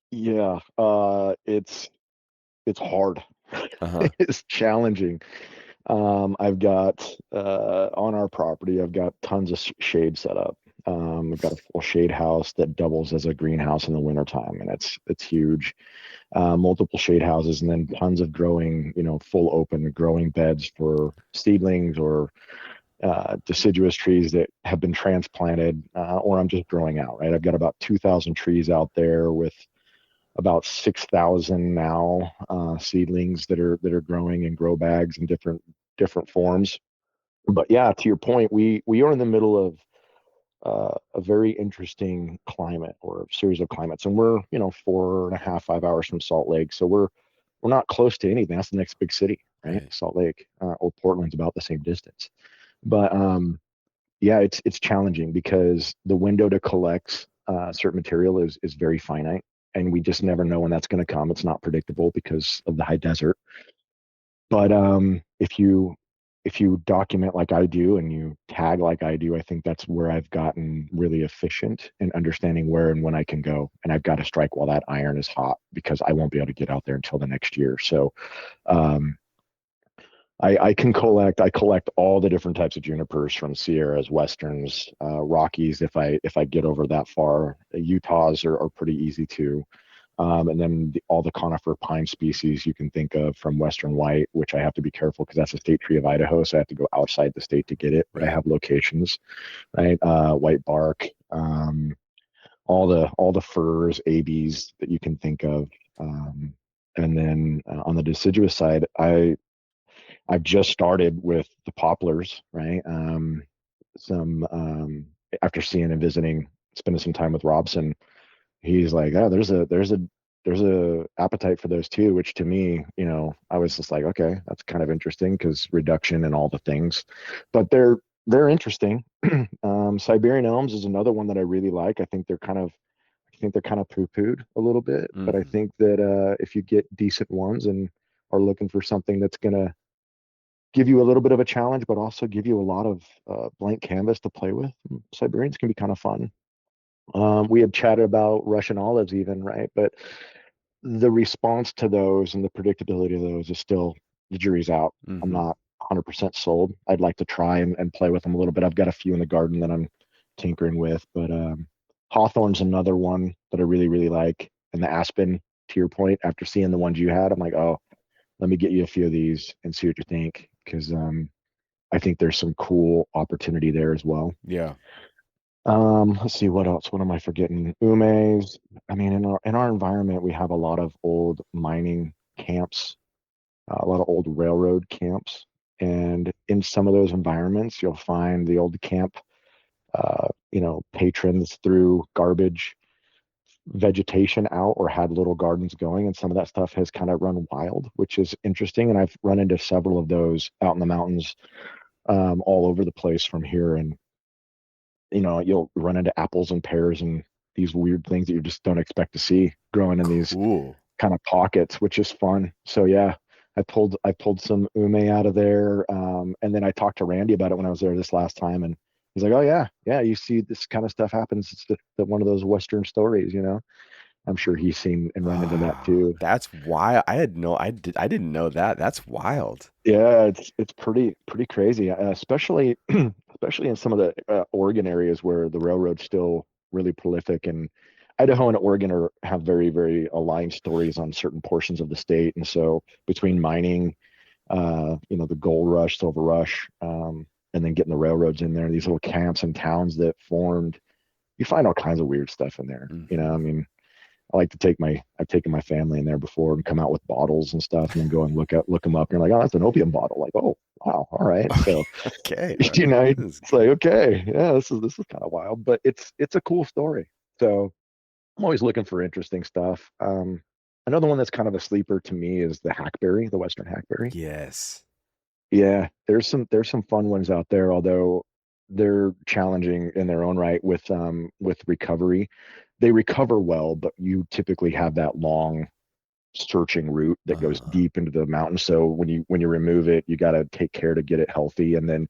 Yeah, it's hard. Uh-huh. It's challenging. I've got on our property, I've got tons of shade set up. We've got a full shade house that doubles as a greenhouse in the wintertime, and it's huge. Multiple shade houses, and then tons of growing, full open growing beds for seedlings or deciduous trees that have been transplanted, or I'm just growing out, right? I've got about 2,000 trees out there with about 6,000 now seedlings that are growing in grow bags in different forms. But yeah, to your point, we are in the middle of a very interesting climate or a series of climates, and we're 4.5, 5 hours from Salt Lake, so we're not close to anything. That's the next big city, right? Right. Salt Lake, or Portland's about the same distance. But yeah, it's challenging because the window to collect certain material is very finite, and we just never know when that's going to come. It's not predictable because of the high desert. But if you document like I do and you tag like I do, I think that's where I've gotten really efficient in understanding where and when I can go. And I've got to strike while that iron is hot because I won't be able to get out there until the next year. So um, I collect all the different types of junipers from Sierras, Westerns, Rockies. If I get over that far, Utahs are pretty easy too. And then all the conifer pine species you can think of, from Western White, which I have to be careful because that's a state tree of Idaho, so I have to go outside the state to get it. But I Right. have locations, right? White bark, all the firs, ABs that you can think of. Um, and then on the deciduous side, I've just started with the poplars, right? Some After seeing and visiting, spending some time with Robson, he's like, oh, there's a appetite for those too, which to me, I was just like, okay, that's kind of interesting because reduction and all the things, but they're interesting. Siberian elms is another one that I really like. I think they're kind of poo-pooed a little bit, but I Hmm. think that if you get decent ones and are looking for something that's gonna give you a little bit of a challenge, but also give you a lot of blank canvas to play with, Siberians can be kind of fun. We had chatted about Russian olives even, right? But the response to those and the predictability of those is still, the jury's out. I'm Hmm. not 100% sold. I'd like to try and play with them a little bit. I've got a few in the garden that I'm tinkering with, but Hawthorn's another one that I really, really like. And the aspen, to your point, after seeing the ones you had, I'm like, oh, let me get you a few of these and see what you think. Because I think there's some cool opportunity there as well. Yeah. Let's see what else. What am I forgetting? Umes. I mean, in our environment, we have a lot of old mining camps, a lot of old railroad camps, and in some of those environments, you'll find the old camp, patrons threw garbage vegetation out or had little gardens going, and some of that stuff has kind of run wild, which is interesting. And I've run into several of those out in the mountains, all over the place from here, and you'll run into apples and pears and these weird things that you just don't expect to see growing in these Cool. kind of pockets, which is fun. So yeah, I pulled some ume out of there, and then I talked to Randy about it when I was there this last time, and he's like, "Oh yeah, yeah, you see this kind of stuff happens. It's one of those Western stories." I'm sure he's seen and run into that Ah, too. that's wild. I didn't know that. That's wild. Yeah, it's pretty crazy, especially especially in some of the Oregon areas where the railroad's still really prolific, and Idaho and Oregon have very, very aligned stories on certain portions of the state. And so between mining, the gold rush, silver rush, and then getting the railroads in there, these little camps and towns that formed, you find all kinds of weird stuff in there. I Hmm. mean, I've taken my family in there before and come out with bottles and stuff and then go and look them up. And you're like, oh, that's an opium bottle. Like, oh, wow. All right. Okay. So, Okay. This is it's like, okay, yeah, this is kind of wild, but it's a cool story. So I'm always looking for interesting stuff. Another one that's kind of a sleeper to me is the hackberry, the Western hackberry. yes. Yeah, there's some fun ones out there, although they're challenging in their own right with recovery. They recover well, but you typically have that long searching root that goes Uh-huh. deep into the mountain. So when you remove it, you got to take care to get it healthy. And then,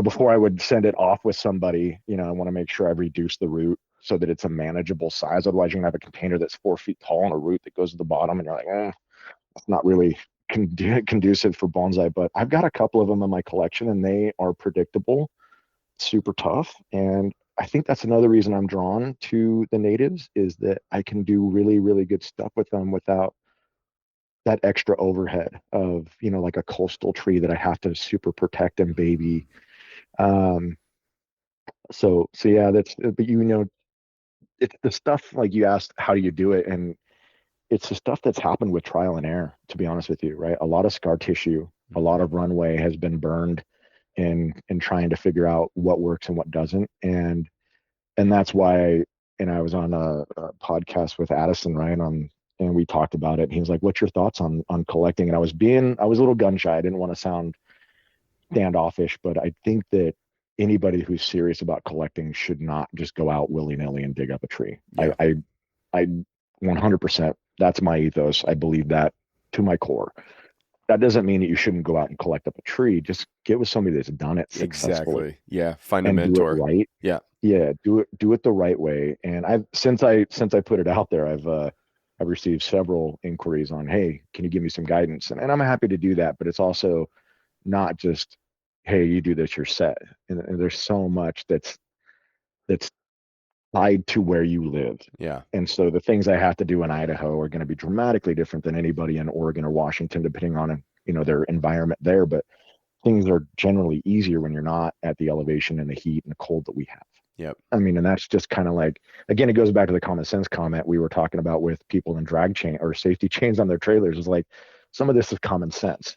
before I would send it off with somebody, I want to make sure I've reduced the root so that it's a manageable size. Otherwise, you're gonna have a container that's 4 feet tall and a root that goes to the bottom, and you're like, that's not really conducive for bonsai. But I've got a couple of them in my collection, and they are predictable, super tough, and I think that's another reason I'm drawn to the natives is that I can do really, really good stuff with them without that extra overhead of, like a coastal tree that I have to super protect and baby. Um, so yeah, but it's the stuff like you asked, how do you do it? And it's the stuff that's happened with trial and error, to be honest with you, right? A lot of scar tissue, a lot Mhm. of runway has been burned in trying to figure out what works and what doesn't. And that's why, and I was on a podcast with Addison, right? And we talked about it. And he was like, "What's your thoughts on collecting?" And I was a little gun shy. I didn't want to sound standoffish, but I think that anybody who's serious about collecting should not just go out willy nilly and dig up a tree. Yeah. I 100%. That's my ethos. I believe that to my core. That doesn't mean that you shouldn't go out and collect up a tree. Just get with somebody that's done it successfully Exactly. Yeah. Find a and do it mentor. right. Yeah. Yeah, do it the right way. And I've since I put it out there, I've received several inquiries on, hey, can you give me some guidance? And I'm happy to do that, but it's also not just, hey, you do this, you're set. And there's so much that's tied to where you live. Yeah. And so the things I have to do in Idaho are going to be dramatically different than anybody in Oregon or Washington, depending on, their environment there. But things are generally easier when you're not at the elevation and the heat and the cold that we have. Yep. I mean, and that's just kind of like, again, it goes back to the common sense comment we were talking about with people in drag chain or safety chains on their trailers. Is like some of this is common sense.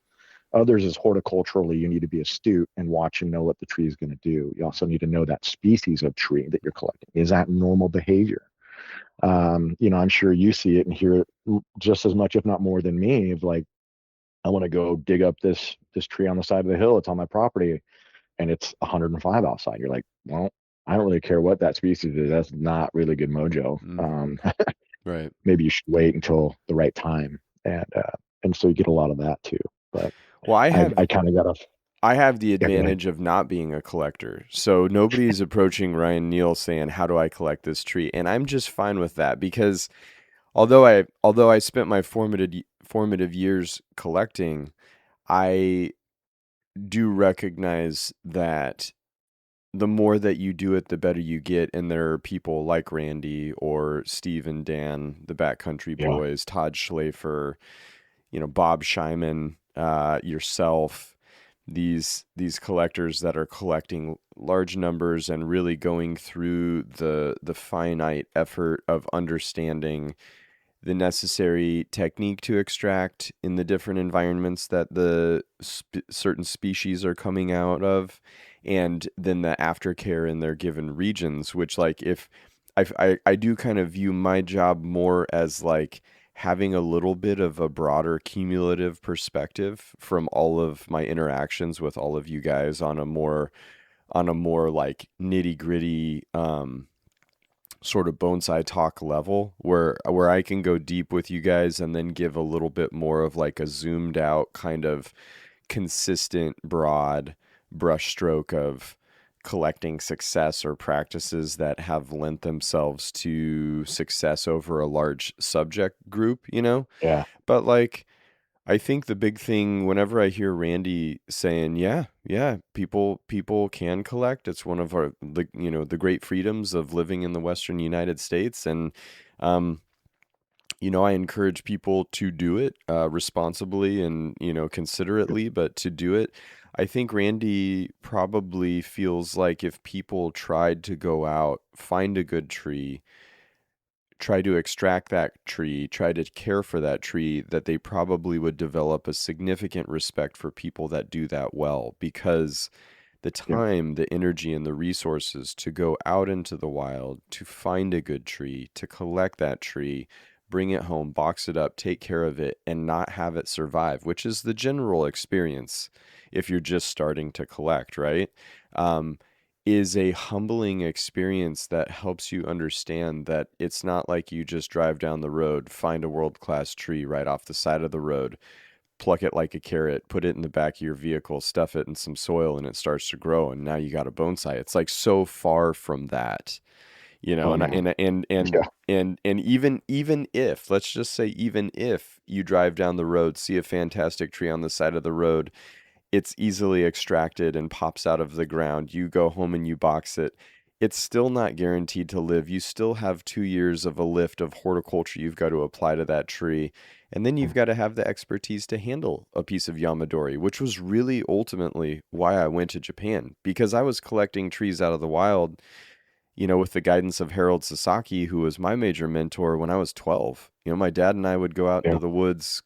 Others is horticulturally, you need to be astute and watch and know what the tree is going to do. You also need to know that species of tree that you're collecting. Is that normal behavior? I'm sure you see it and hear it just as much, if not more than me, of like, I want to go dig up this tree on the side of the hill. It's on my property and it's 105 outside. You're like, well, I don't really care what that species is. That's not really good mojo. Hmm. Right. Maybe you should wait until the right time, and so you get a lot of that too. But Well, I kind of got a I have the yeah, go ahead. advantage of not being a collector. So nobody's approaching Ryan Neal saying, "How do I collect this tree?" And I'm just fine with that because although I spent my formative years collecting, I do recognize that the more that you do it, the better you get. And there are people like Randy or Steve and Dan, the Backcountry Yeah, Boys, Todd Schlafer, Bob Scheiman, yourself, these collectors that are collecting large numbers and really going through the finite effort of understanding the necessary technique to extract in the different environments that the certain species are coming out of, and then the aftercare in their given regions. Which, like, if I do kind of view my job more as like having a little bit of a broader cumulative perspective from all of my interactions with all of you guys on a more like nitty gritty sort of bonsai talk level where I can go deep with you guys and then give a little bit more of like a zoomed out kind of consistent broad brushstroke of collecting success or practices that have lent themselves to success over a large subject group. yeah, But like I think the big thing whenever I hear Randy saying, "Yeah, yeah, people can collect. It's one of the great freedoms of living in the Western United States." And um, I encourage people to do it responsibly and considerately, but to do it. I think Randy probably feels like if people tried to go out, find a good tree, try to extract that tree, try to care for that tree, that they probably would develop a significant respect for people that do that well, because the yeah, time, the energy, and the resources to go out into the wild, to find a good tree, to collect that tree, bring it home, box it up, take care of it, and not have it survive, which is the general experience if you're just starting to collect, right? Um, is a humbling experience that helps you understand that it's not like you just drive down the road, find a world class tree right off the side of the road, pluck it like a carrot, put it in the back of your vehicle, stuff it in some soil, and it starts to grow, and now you got a bonsai. It's like so far from that, oh and yeah, and yeah, and even if, let's just say, even if you drive down the road, see a fantastic tree on the side of the road, it's easily extracted and pops out of the ground. You go home and you box it. it's still not guaranteed to live. You still have 2 years of a lift of horticulture you've got to apply to that tree. And then you've got to have the expertise to handle a piece of Yamadori, which was really ultimately why I went to Japan, because I was collecting trees out of the wild, with the guidance of Harold Sasaki, who was my major mentor when I was 12. My dad and I would go out Yeah. into the woods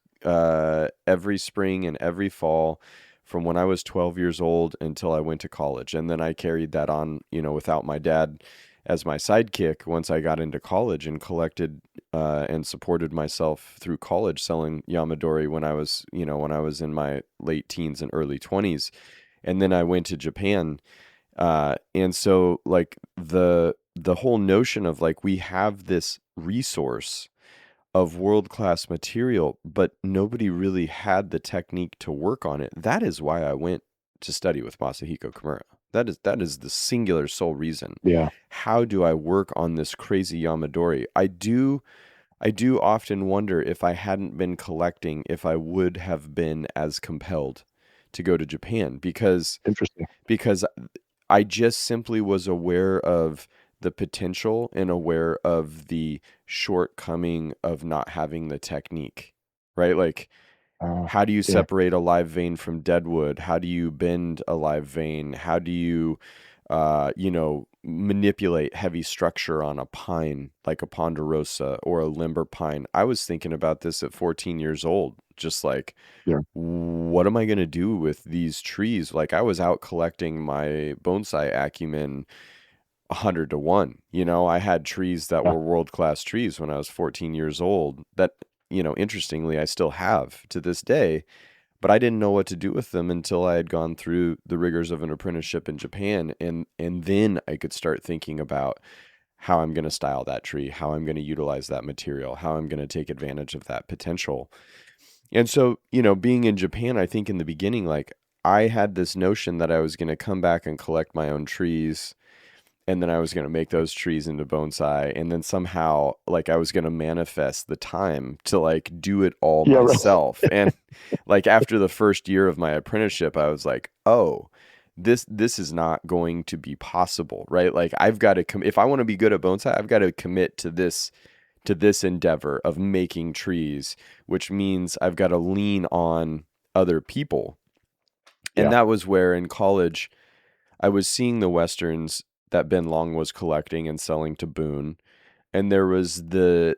every spring and every fall from when I was 12 years old until I went to college. And then I carried that on, without my dad as my sidekick once I got into college and collected and supported myself through college selling Yamadori when I was in my late teens and early 20s. And then I went to Japan, and so like the whole notion of like we have this resource of world-class material, but nobody really had the technique to work on it. That is why I went to study with Masahiko Kimura. That is the singular sole reason. Yeah. How do I work on this crazy Yamadori? I do often wonder if I hadn't been collecting, if I would have been as compelled to go to Japan, Interesting. because I just simply was aware of the potential and aware of the shortcoming of not having the technique, right? Like, Uh, how do you yeah. separate a live vein from dead wood? How do you bend a live vein? How do you, manipulate heavy structure on a pine like a ponderosa or a limber pine? I was thinking about this at 14 years old, just like, Yeah. what am I going to do with these trees? Like, I was out collecting my bonsai acumen 100 to 1. I had trees that Yeah. were world-class trees when I was 14 years old that, interestingly, I still have to this day, but I didn't know what to do with them until I had gone through the rigors of an apprenticeship in Japan, and then I could start thinking about how I'm going to style that tree, how I'm going to utilize that material, how I'm going to take advantage of that potential. And so, being in Japan, I think in the beginning, like, I had this notion that I was going to come back and collect my own trees, and then I was going to make those trees into bonsai, and then somehow, like, I was going to manifest the time to like do it all Yeah. Right. myself. And like after the first year of my apprenticeship, I was like, oh, this is not going to be possible, right? Like, I've got to if I want to be good at bonsai, I've got to commit to this endeavor of making trees, which means I've got to lean on other people. And Yeah. that was where in college I was seeing the Westerns that Ben Long was collecting and selling to Boone. And there was the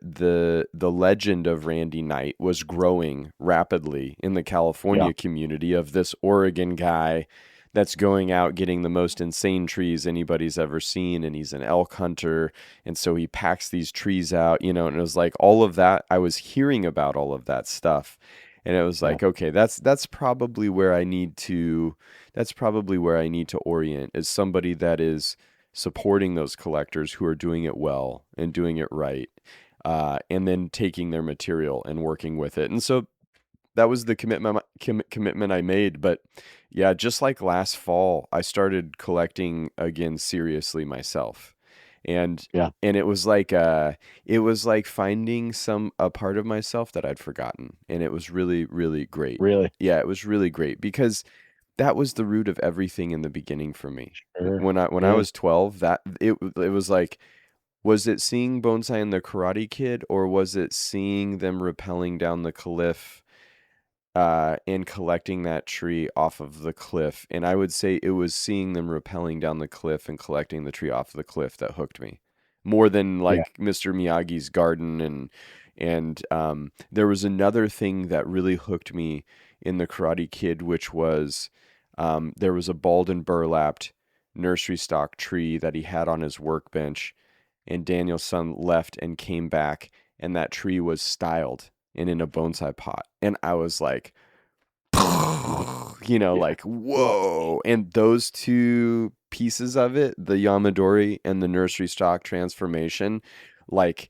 legend of Randy Knight was growing rapidly in the Yeah. California community of this Oregon guy that's going out getting the most insane trees anybody's ever seen, and he's an elk hunter, and so he packs these trees out, and it was like all of that. I was hearing about all of that stuff, and it was Yeah. like, okay, that's probably where I need to orient, is somebody that is supporting those collectors who are doing it well and doing it right, and then taking their material and working with it. And so that was the commitment I made. But yeah, just like last fall, I started collecting again seriously myself, and Yeah. and it was like finding a part of myself that I'd forgotten, and it was really, really great. Really. Yeah, it was really great because that was the root of everything in the beginning for me. Sure. When I Yeah. was 12, that it was like, was it seeing Bonsai and the Karate Kid, or was it seeing them rappelling down the cliff and collecting that tree off of the cliff? And I would say it was seeing them rappelling down the cliff and collecting the tree off of the cliff that hooked me more than Yeah. like Mr. Miyagi's garden. And there was another thing that really hooked me in the Karate Kid, which was, there was a bald and burlapped nursery stock tree that he had on his workbench, and Daniel's son left and came back, and that tree was styled and in a bonsai pot. And I was like, Yeah. like, Well, whoa. And those two pieces of it, the Yamadori and the nursery stock transformation, like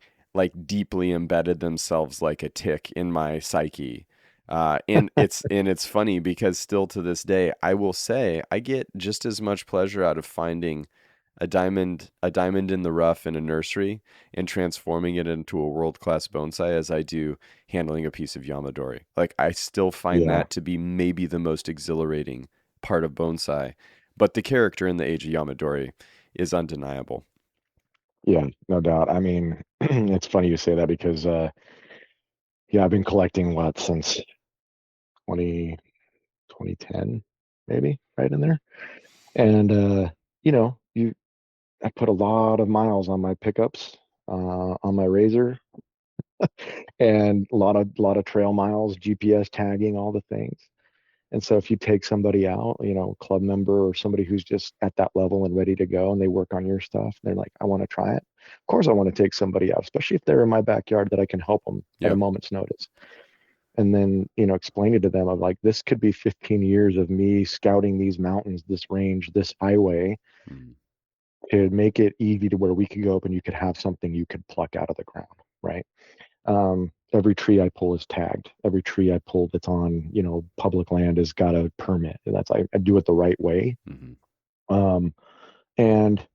deeply embedded themselves like a tick in my psyche. And it's funny because still to this day, I will say I get just as much pleasure out of finding a diamond in the rough in a nursery and transforming it into a world-class bonsai as I do handling a piece of Yamadori. Like, I still find yeah. that to be maybe the most exhilarating part of bonsai. But the character in the Age of Yamadori is undeniable. Yeah, no doubt. I mean, it's funny you say that because yeah, I've been collecting what since 20 2010, maybe right in there. And you know, you I put a lot of miles on my pickups, on my razor, and a lot of trail miles, GPS tagging, all the things. And so if you take somebody out, you know, club member or somebody who's just at that level and ready to go and they work on your stuff, and they're like, I want to try it. Of course I want to take somebody out, especially if they're in my backyard that I can help them at a Yeah. moment's notice. And then, you know, explain it to them of like, this could be 15 years of me scouting these mountains, this range, this highway Mhm. to make it easy to where we could go up and you could have something you could pluck out of the ground, right? Every tree I pull is tagged. Every tree I pull that's on, you know, public land has got a permit. And I do it the right way. Mhm. Um, and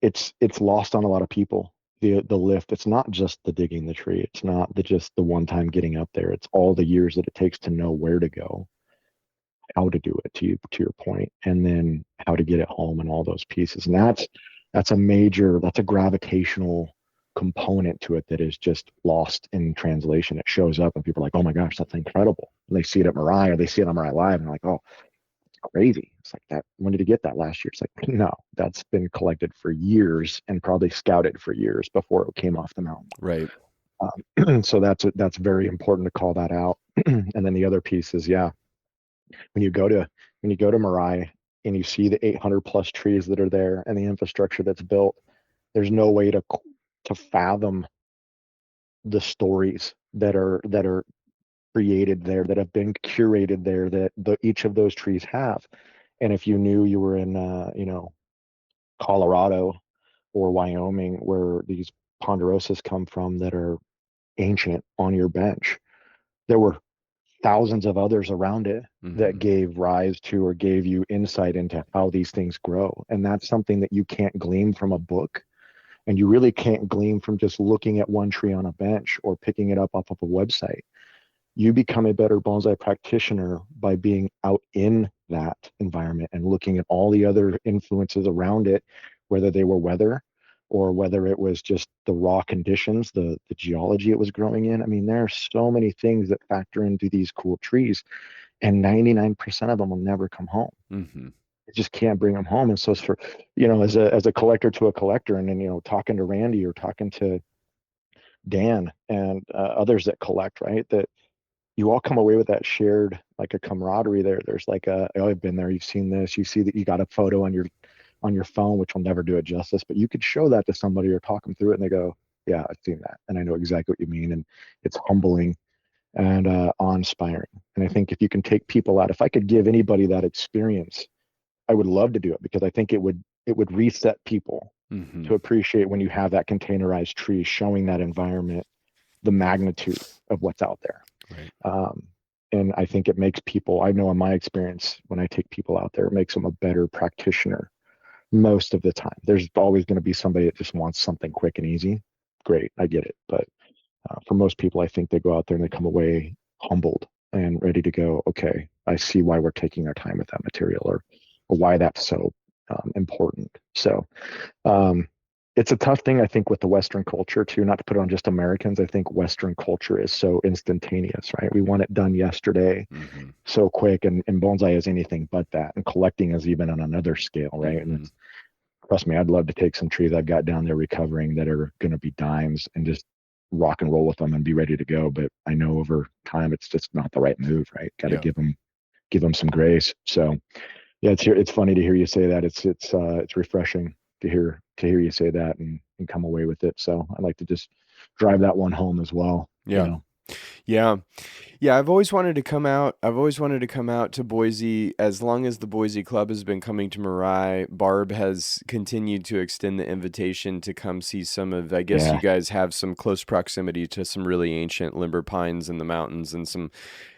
it's lost on a lot of people. The lift. It's not just the digging the tree. It's not just the one time getting up there. It's all the years that it takes to know where to go, how to do it to your point, and then how to get it home and all those pieces. And that's a gravitational component to it that is just lost in translation. It shows up and people are like, oh my gosh, that's incredible. And they see it at Mirai or they see it on Mirai Live and they're like, oh, it's crazy. It's like that. When did you get that last year? It's like, no, that's been collected for years and probably scouted for years before it came off the mountain. Right. So that's very important to call that out. And then the other piece is, yeah, when you go to Mirai and you see the 800 plus trees that are there and the infrastructure that's built, there's no way to fathom the stories that are created there, that have been curated there, that each of those trees have. And if you knew you were in you know, Colorado or Wyoming where these ponderosas come from that are ancient on your bench, there were thousands of others around it that Mhm. gave rise to or gave you insight into how these things grow. And that's something that you can't glean from a book. And you really can't glean from just looking at one tree on a bench or picking it up off of a website. You become a better bonsai practitioner by being out in that environment and looking at all the other influences around it, whether they were weather or whether it was just the raw conditions, the geology it was growing in. I mean, there are so many things that factor into these cool trees, and 99% of them will never come home. Mhm. It just can't bring them home. And so it's for, you know, as a collector to a collector, and then, you know, talking to Randy or talking to Dan and others that collect, right? That you all come away with that shared, like a camaraderie there. There's like oh, I've been there, you've seen this, you see that you got a photo on your phone, which will never do it justice, but you could show that to somebody or talk them through it and they go, yeah, I've seen that. And I know exactly what you mean. And it's humbling and awe-inspiring. And I think if you can take people out, if I could give anybody that experience, I would love to do it because I think it would reset people to Mhm. appreciate when you have that containerized tree showing that environment, the magnitude of what's out there. Right. Um, and I think it makes people, I know in my experience, when I take people out there, it makes them a better practitioner most of the time. There's always going to be somebody that just wants something quick and easy. Great, I get it. But for most people, I think they go out there and they come away humbled and ready to go, okay, I see why we're taking our time with that material, or why that's so important. So um, it's a tough thing, I think, with the Western culture too, not to put it on just Americans. I think Western culture is so instantaneous, right? We want it done yesterday, Mhm. so quick, and bonsai is anything but that. And collecting is even on another scale, right? And Mhm. it's, trust me, I'd love to take some trees I've got down there recovering that are going to be dimes and just rock and roll with them and be ready to go. But I know over time it's just not the right move, right? Got to Yeah. give them some grace. So yeah, it's funny to hear you say that. It's refreshing to hear you say that and come away with it. So I'd like to just drive that one home as well. You Yeah. know. Yeah. Yeah, I've always wanted to come out. I've always wanted to come out to Boise. As long as the Boise Club has been coming to Mirai, Barb has continued to extend the invitation to come see some of, I guess you Yeah. guys have some close proximity to some really ancient limber pines in the mountains and some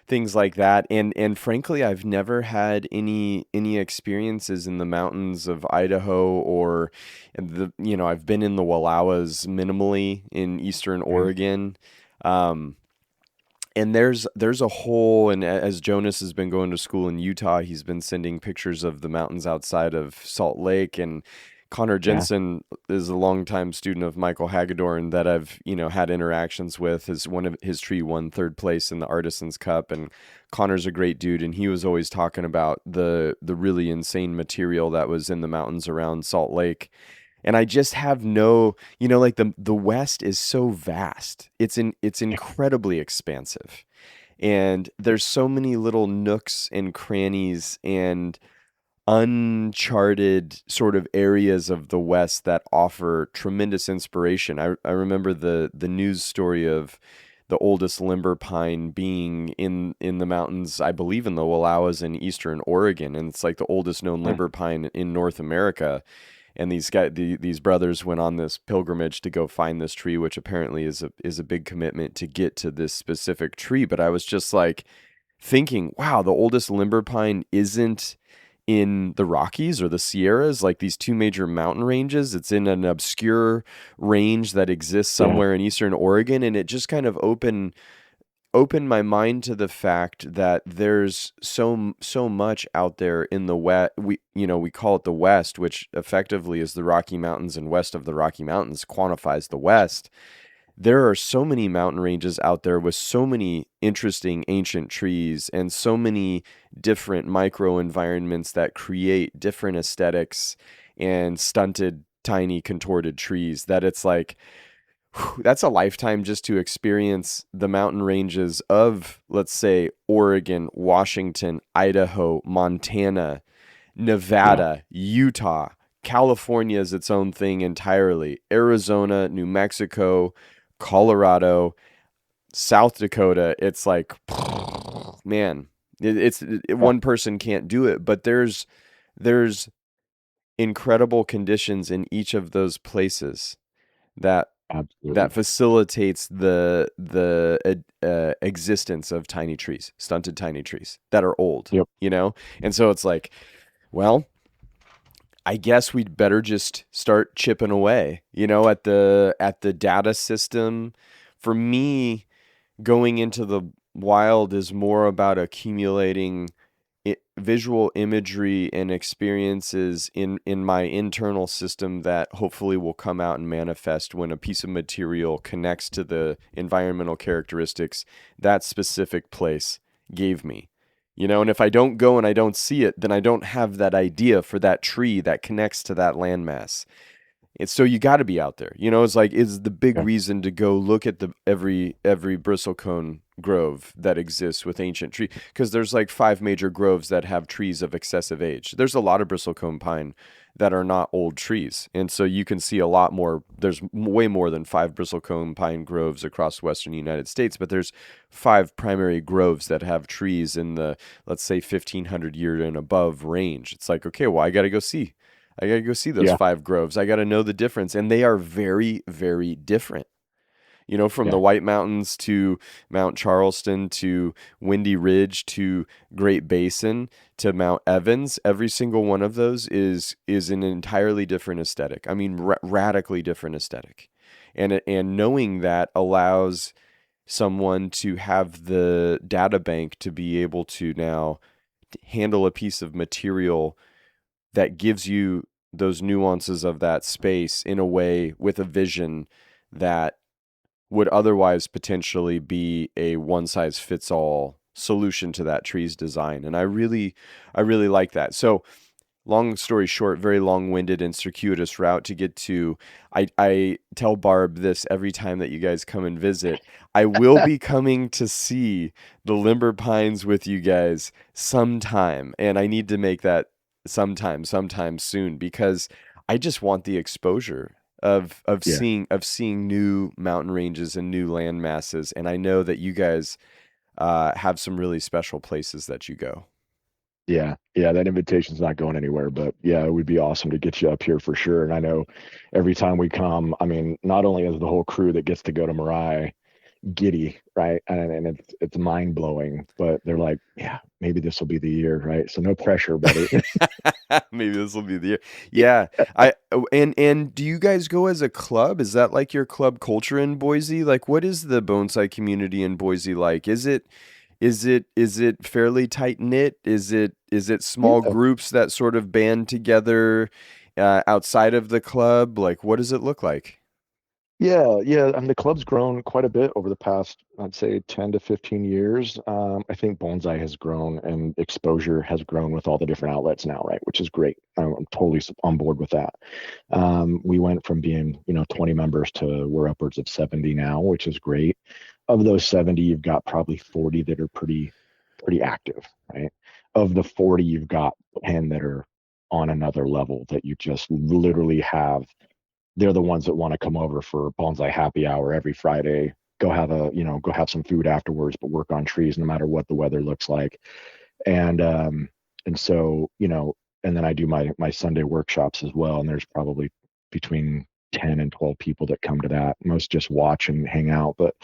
things like that. And frankly, I've never had any experiences in the mountains of Idaho or I've been in the Wallowas minimally in Eastern Mm. Oregon. Um, and there's a whole, and as Jonas has been going to school in Utah, he's been sending pictures of the mountains outside of Salt Lake and Connor Yeah. Jensen is a longtime student of Michael Hagedorn that I've, had interactions with. His one of his tree won third place in the Artisans Cup, and Connor's a great dude. And he was always talking about the really insane material that was in the mountains around Salt Lake. And I just have no, like the West is so vast. It's incredibly expansive, and there's so many little nooks and crannies and uncharted sort of areas of the West that offer tremendous inspiration. I remember the news story of the oldest limber pine being in the mountains, I believe in the Wallowas in eastern Oregon, and it's like the oldest known Mm. limber pine in North America. And these brothers went on this pilgrimage to go find this tree, which apparently is a big commitment to get to this specific tree. But I was just like thinking, wow, the oldest limber pine isn't in the Rockies or the Sierras, like these two major mountain ranges. It's in an obscure range that exists Yeah. somewhere in eastern Oregon, and it just kind of opened my mind to the fact that there's so much out there in the West. We call it the West, which effectively is the Rocky Mountains, and west of the Rocky Mountains quantifies the West. There are so many mountain ranges out there with so many interesting ancient trees and so many different microenvironments that create different aesthetics and stunted, tiny, contorted trees that it's like, whew, that's a lifetime just to experience the mountain ranges of, let's say, Oregon, Washington, Idaho, Montana, Yeah. Nevada, Utah. California is its own thing entirely. Arizona, New Mexico, Colorado, South Dakota. It's like, man, Yeah. one person can't do it, but there's incredible conditions in each of those places that Absolutely. facilitates the existence of tiny trees, stunted tiny trees that are old, Yep. and so it's like, well, I guess we'd better just start chipping away, at the data system. For me, going into the wild is more about accumulating visual imagery and experiences in my internal system that hopefully will come out and manifest when a piece of material connects to the environmental characteristics that specific place gave me. And if I don't go and I don't see it, then I don't have that idea for that tree that connects to that landmass. It's so you got to be out there. It's like is the big Yeah. reason to go look at the every bristlecone grove that exists with ancient tree, because there's like five major groves that have trees of excessive age. There's a lot of bristlecone pine that are not old trees, and so you can see a lot more. There's way more than five bristlecone pine groves across western United States, but there's five primary groves that have trees in the, let's say, 1500 year and above range. It's like, okay, well, I got to go see those Yeah. five groves. I got to know the difference. And they are very, very different. From the Yeah. White Mountains to Mount Charleston to Windy Ridge to Great Basin to Mount Evans, every single one of those is an entirely different aesthetic. I mean, radically different aesthetic. And knowing that allows someone to have the data bank to be able to now handle a piece of material that gives you those nuances of that space in a way with a vision that would otherwise potentially be a one size fits all solution to that tree's design. And I really like that. So long story short, very long-winded and circuitous route to get to. I tell Barb this every time that you guys come and visit. I will be coming to see the limber pines with you guys sometime, and I need to make that sometime soon, because I just want the exposure of Yeah. seeing new mountain ranges and new land masses, and I know that you guys have some really special places that you go. Yeah, yeah, that invitation's not going anywhere, but yeah, it would be awesome to get you up here for sure. And I know every time we come, I mean, not only is the whole crew that gets to go to Mirai giddy, right? And it's mind blowing, but they're like, yeah, maybe this will be the year, right? So no pressure, buddy. Maybe this will be the year. Yeah. And do you guys go as a club? Is that like your club culture in Boise? Like, what is the bonsai community in Boise like? Is it fairly tight knit? Is it small Yeah, groups that sort of band together outside of the club? Like, what does it look like? Yeah. And the club's grown quite a bit over the past, I'd say, 10 to 15 years. I think bonsai has grown and exposure has grown with all the different outlets now, right? Which is great. I'm totally on board with that. We went from being, 20 members to we're upwards of 70 now, which is great. Of those 70, you've got probably 40 that are pretty active, right? Of the 40, you've got 10 that are on another level that you just literally have. They're the ones that want to come over for bonsai happy hour every Friday. Go have some food afterwards, but work on trees no matter what the weather looks like. And and so, and then I do my Sunday workshops as well. And there's probably between 10 and 12 people that come to that. Most just watch and hang out. But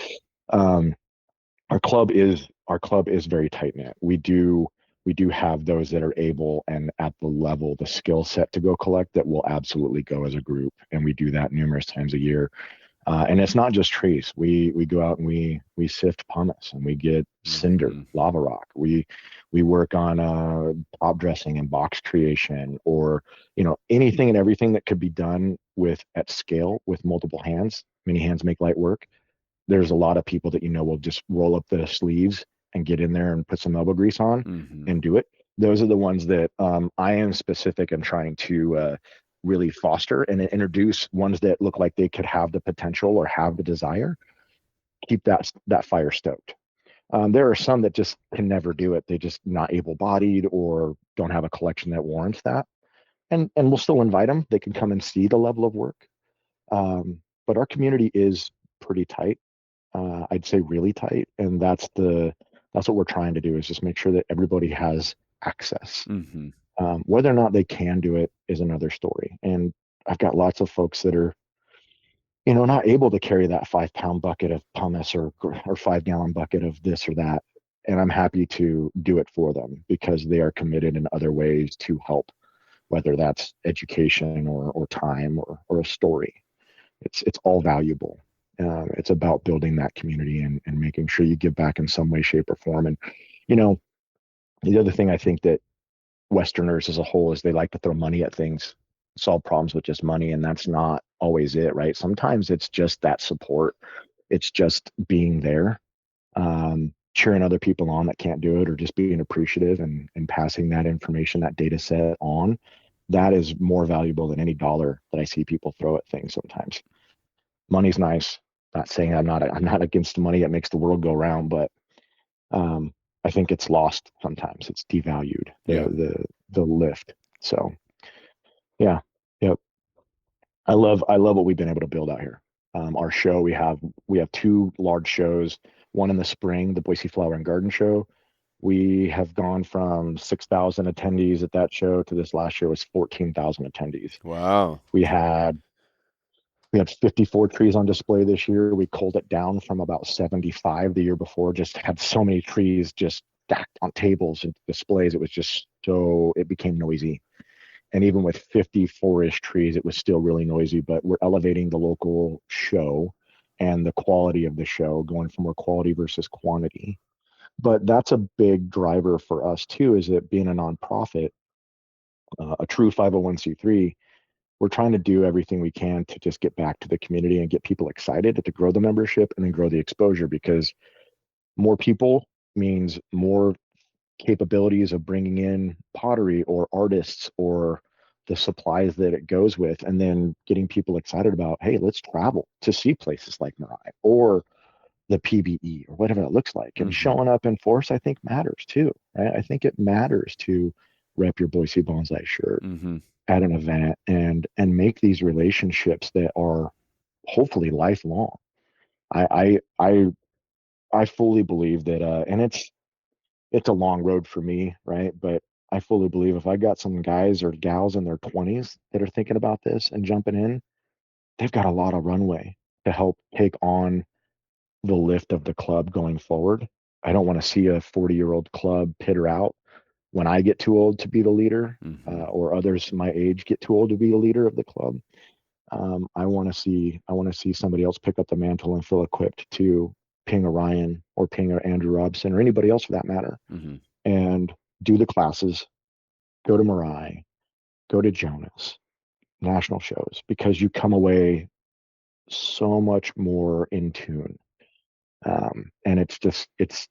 um, our club is very tight knit. We do have those that are able and at the level, the skill set to go collect that will absolutely go as a group, and we do that numerous times a year. And it's not just trees. We go out and we sift pumice and we get cinder, Hmm. lava rock. We work on top dressing and box creation, or anything and everything that could be done with at scale with multiple hands. Many hands make light work. There's a lot of people that will just roll up the sleeves and get in there and put some elbow grease on Hmm. and do it. Those are the ones that I am specific and trying to really foster and introduce ones that look like they could have the potential or have the desire. Keep that fire stoked. There are some that just can never do it. They just not able-bodied or don't have a collection that warrants that. And we'll still invite them. They can come and see the level of work. But our community is pretty tight. I'd say really tight, and that's what we're trying to do is just make sure that everybody has access. Hmm. Whether or not they can do it is another story. And I've got lots of folks that are, not able to carry that 5 pound bucket of pumice or 5 gallon bucket of this or that. And I'm happy to do it for them because they are committed in other ways to help, whether that's education or time or a story. It's all valuable. It's about building that community and making sure you give back in some way, shape, or form. And you know, the other thing I think that Westerners as a whole is they like to throw money at things, solve problems with just money, and that's not always it, right? Sometimes it's just that support. It's just being there, cheering other people on that can't do it, or just being appreciative and passing that information, that data set on. That is more valuable than any dollar that I see people throw at things sometimes. Money's nice. Not saying I'm not against money. It makes the world go round, but um, I think it's lost sometimes. It's devalued Yeah. the lift. So yeah, yep. I love what we've been able to build out here. Our show we have two large shows. One in the spring, the Boise Flower and Garden Show. We have gone from 6,000 attendees at that show to this last year was 14,000 attendees. Wow. We had We had 54 trees on display this year. We culled it down from about 75 the year before. Just had so many trees just stacked on tables and displays. It became noisy. And even with 54-ish trees, it was still really noisy. But we're elevating the local show and the quality of the show, going for more quality versus quantity. But that's a big driver for us too, is it being a nonprofit, a true 501c3. We're trying to do everything we can to just get back to the community and get people excited to grow the membership and then grow the exposure, because more people means more capabilities of bringing in pottery or artists or the supplies that it goes with, and then getting people excited about, hey, let's travel to see places like Mirai or the PBE or whatever it looks like. And Hmm. showing up in force, I think, matters too, right? I think it matters to rep your Boise Bonsai shirt Hmm. at an event and make these relationships that are hopefully lifelong. I I I, I fully believe that, and it's a long road for me, right? But I fully believe if I got some guys or gals in their 20s that are thinking about this and jumping in, they've got a lot of runway to help take on the lift of the club going forward. I don't want to see a 40-year-old club peter out when I get too old to be the leader, Hmm. or others my age get too old to be the leader of the club. I want to see somebody else pick up the mantle and feel equipped to ping a Ryan or ping a Andrew Robson or anybody else for that matter, Hmm. and do the classes, go to Mirai, go to Jonas, national shows because you come away so much more in tune. And it's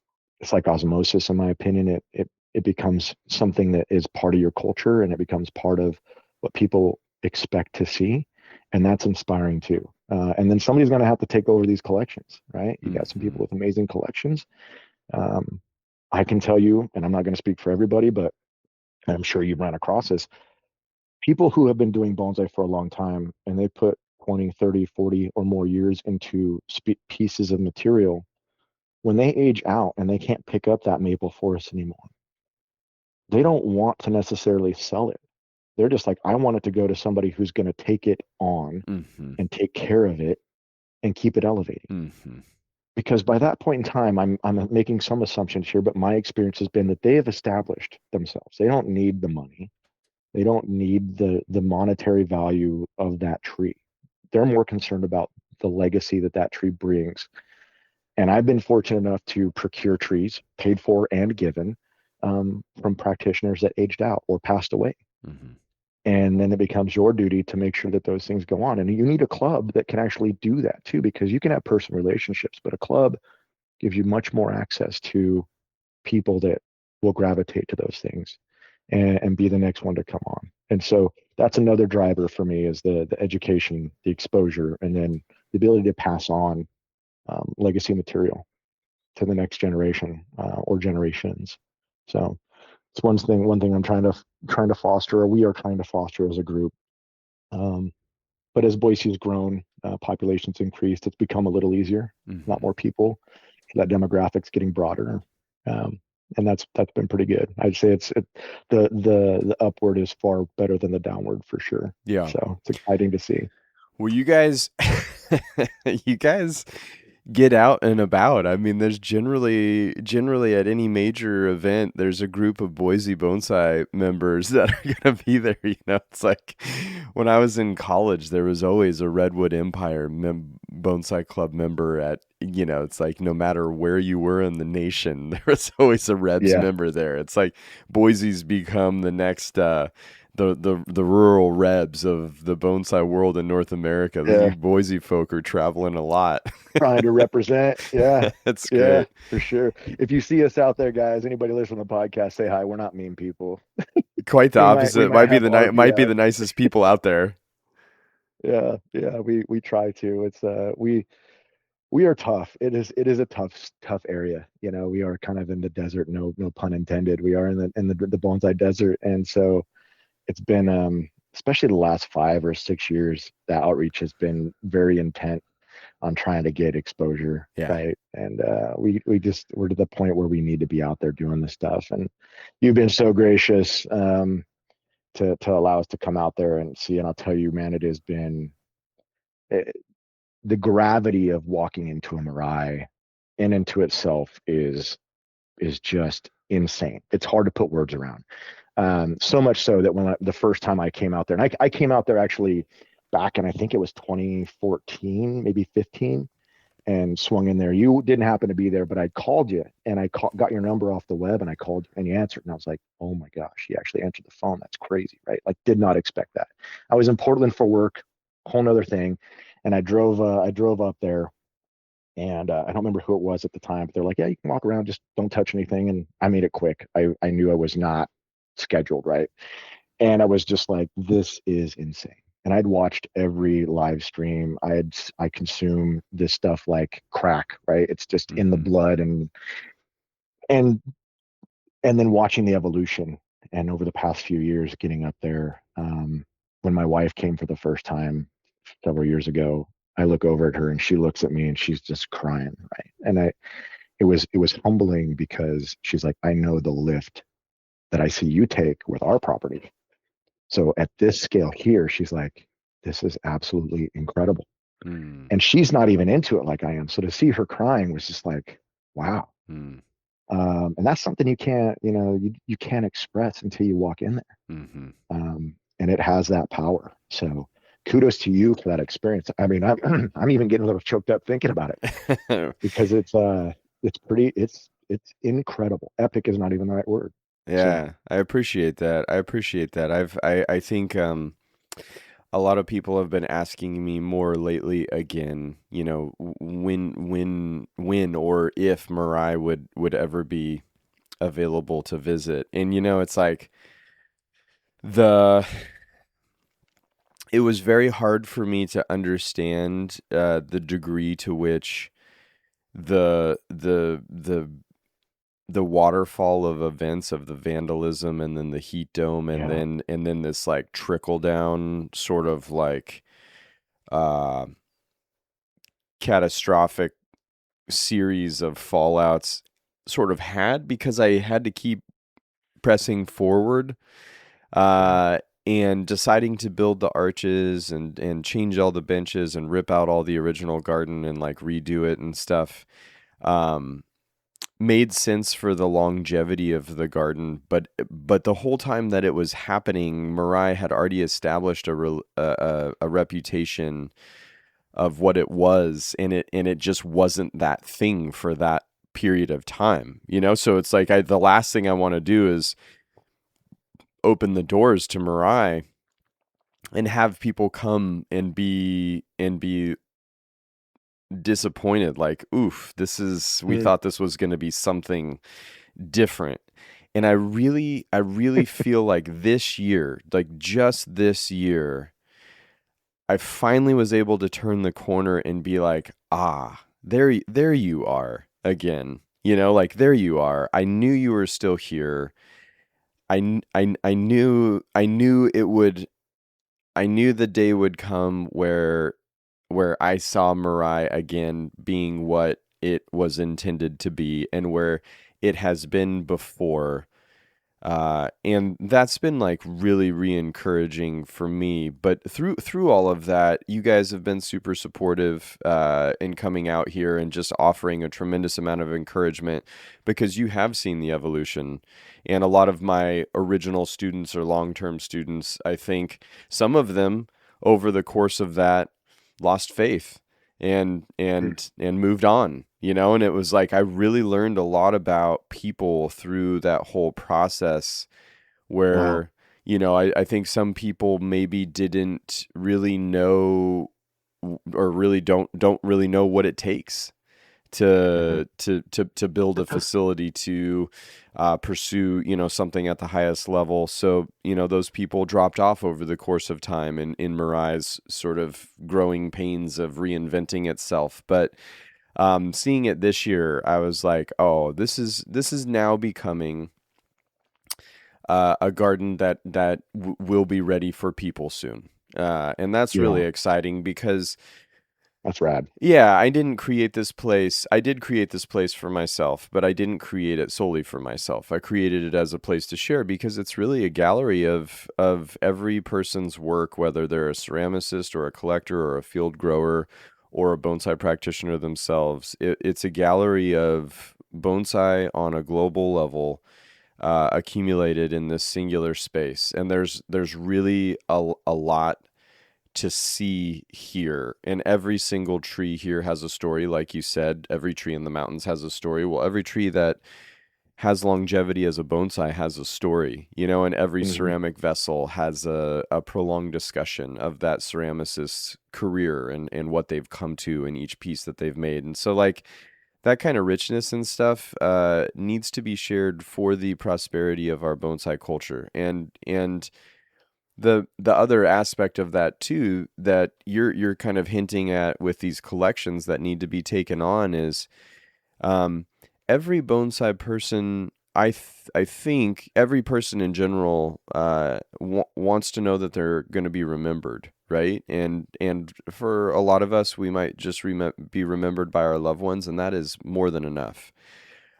like osmosis, in my opinion. It becomes something that is part of your culture, and it becomes part of what people expect to see, and that's inspiring too. And then somebody's going to have to take over these collections, right? You got some people Hmm. with amazing collections. Um, I can tell you, and I'm not going to speak for everybody, but I'm sure you've run across this, people who have been doing bonsai for a long time and they put 20, 30, 40 or more years into pieces of material. When they age out and they can't pick up that maple forest anymore, they don't want to necessarily sell it. They're just like, I want it to go to somebody who's going to take it on Hmm. and take care of it and keep it elevating. Hmm. Because by that point in time, I'm making some assumptions here, but my experience has been that they have established themselves. They don't need the money. They don't need the monetary value of that tree. They're more concerned about the legacy that that tree brings. And I've been fortunate enough to procure trees, paid for and given, from practitioners that aged out or passed away. Hmm. And then it becomes your duty to make sure that those things go on. And you need a club that can actually do that too, because you can have personal relationships, but a club gives you much more access to people that will gravitate to those things and be the next one to come on. And so that's another driver for me is the education, the exposure, and then the ability to pass on legacy material to the next generation or generations. So it's one thing I'm trying to foster, or we are trying to foster as a group. Um, but as Boise's grown, populations increased, it's become a little easier. A lot Hmm. more people. That demographic's getting broader, um, and that's been pretty good. I'd say the upward is far better than the downward for sure. Yeah. So it's exciting to see. Well, you guys, you guys get out and about. I mean, there's generally at any major event, there's a group of Boise Bonsai members that are gonna be there. It's like when I was in college, there was always a Redwood Empire Bonsai Club member at. It's like no matter where you were in the nation, there was always a Rebs Yeah, member there. It's like Boise's become the next. The rural rebs of the bonsai world in North America. You yeah. Boise folk are traveling a lot. Trying to represent. Yeah, That's yeah, great. for sure. If you see us out there, guys, anybody listening to the podcast, say hi. We're not mean people. Quite the We opposite. might Might be have might be RBF. the nicest people out there. Yeah, yeah. We try to. It's we are tough. It is a tough area. We are kind of in the desert. No pun intended. We are in the bonsai desert, and so it's been especially the last 5 or 6 years. The outreach has been very intent on trying to get exposure, Yeah. right? And we're to the point where we need to be out there doing this stuff. And you've been so gracious to allow us to come out there and see. And I'll tell you, man, it has been the gravity of walking into a Mirai in into itself is just insane. It's hard to put words around. So much so that the first time I came out there, and I came out there actually back in, I think it was 2014, maybe 15, and swung in there. You didn't happen to be there, but I called you and got your number off the web and I called and you answered. And I was like, oh my gosh, you actually answered the phone. That's crazy, right? Like, did not expect that. I was in Portland for work, whole nother thing. And I drove up there and I don't remember who it was at the time, but they're like, yeah, you can walk around, just don't touch anything. And I made it quick. I knew I was not scheduled, right? And I was just like, this is insane. And I'd watched every live stream. I consume this stuff like crack, right? It's just in the Hmm. blood, and and then watching the evolution. And over the past few years, getting up there. When my wife came for the first time several years ago, I look over at her and she looks at me and she's just crying, right? And it was humbling because she's like, I know the lift that I see you take with our property. So at this scale here, she's like, this is absolutely incredible. Mm. And she's not even into it like I am. So to see her crying was just like, wow. Mm. And that's something you can't express until you walk in there. Hmm. And it has that power. So kudos to you for that experience. I mean, I'm even getting a little choked up thinking about it because it's incredible. Epic is not even the right word. So Yeah, I appreciate that. I think a lot of people have been asking me more lately again, when or if Mirai would ever be available to visit. And it's like the it was very hard for me to understand the degree to which the the the the waterfall of events of the vandalism and then the heat dome Yeah. and then this like trickle down sort of like uh catastrophic series of fallouts sort of had, because I had to keep pressing forward Yeah. uh and deciding to build the arches and change all the benches and rip out all the original garden and like redo it and stuff. um Made sense for the longevity of the garden, but the whole time that it was happening, Mirai had already established a reputation of what it was, and it just wasn't that thing for that period of time, So it's like the last thing I want to do is open the doors to Mirai and have people come and be disappointed, like, oof, we Mm. thought this was going to be something different. And I really feel like this year, like just this year, I finally was able to turn the corner and be like, ah, there you are again. Like there you are. I knew you were still here. I knew it would. I knew the day would come where I saw Mirai again being what it was intended to be and where it has been before. And that's been like really re-encouraging for me. But through all of that, you guys have been super supportive in coming out here and just offering a tremendous amount of encouragement, because you have seen the evolution. And a lot of my original students or long-term students, I think some of them over the course of that lost faith Mm. and moved on, and it was like I really learned a lot about people through that whole process Wow. where, I think some people maybe didn't really know or really don't really know what it takes Hmm. to build a facility to pursue something at the highest level. So those people dropped off over the course of time in Mirai's sort of growing pains of reinventing itself. But seeing it this year, I was like, oh, this is now becoming a garden that will be ready for people soon. And that's really Yeah. exciting because That's rad. yeah, I didn't create this place. I did create this place for myself, but I didn't create it solely for myself. I created it as a place to share because it's really a gallery of every person's work, whether they're a ceramicist or a collector or a field grower or a bonsai practitioner themselves. It's a gallery of bonsai on a global level, accumulated in this singular space. And there's really a lot to see here. And every single tree here has a story, like you said. Every tree in the mountains has a story. Well, every tree that has longevity as a bonsai has a story, and every Hmm. ceramic vessel has a prolonged discussion of that ceramicist's career and what they've come to in each piece that they've made. And so, like, that kind of richness and stuff needs to be shared for the prosperity of our bonsai culture. And the other aspect of that too, that you're kind of hinting at with these collections that need to be taken on, is um, every bonsai person. I think every person in general wants to know that they're going to be remembered, right? And for a lot of us, we might just be remembered by our loved ones, and that is more than enough.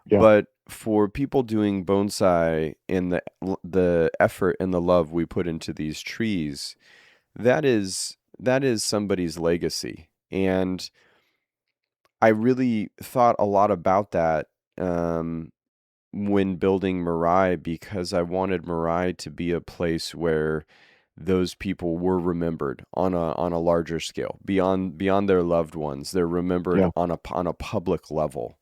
Yeah. But for people doing bonsai and the effort and the love we put into these trees, that is somebody's legacy. And I really thought a lot about that when building Mirai, because I wanted Mirai to be a place where those people were remembered on a larger scale, beyond their loved ones. They're remembered Yeah. on a public level.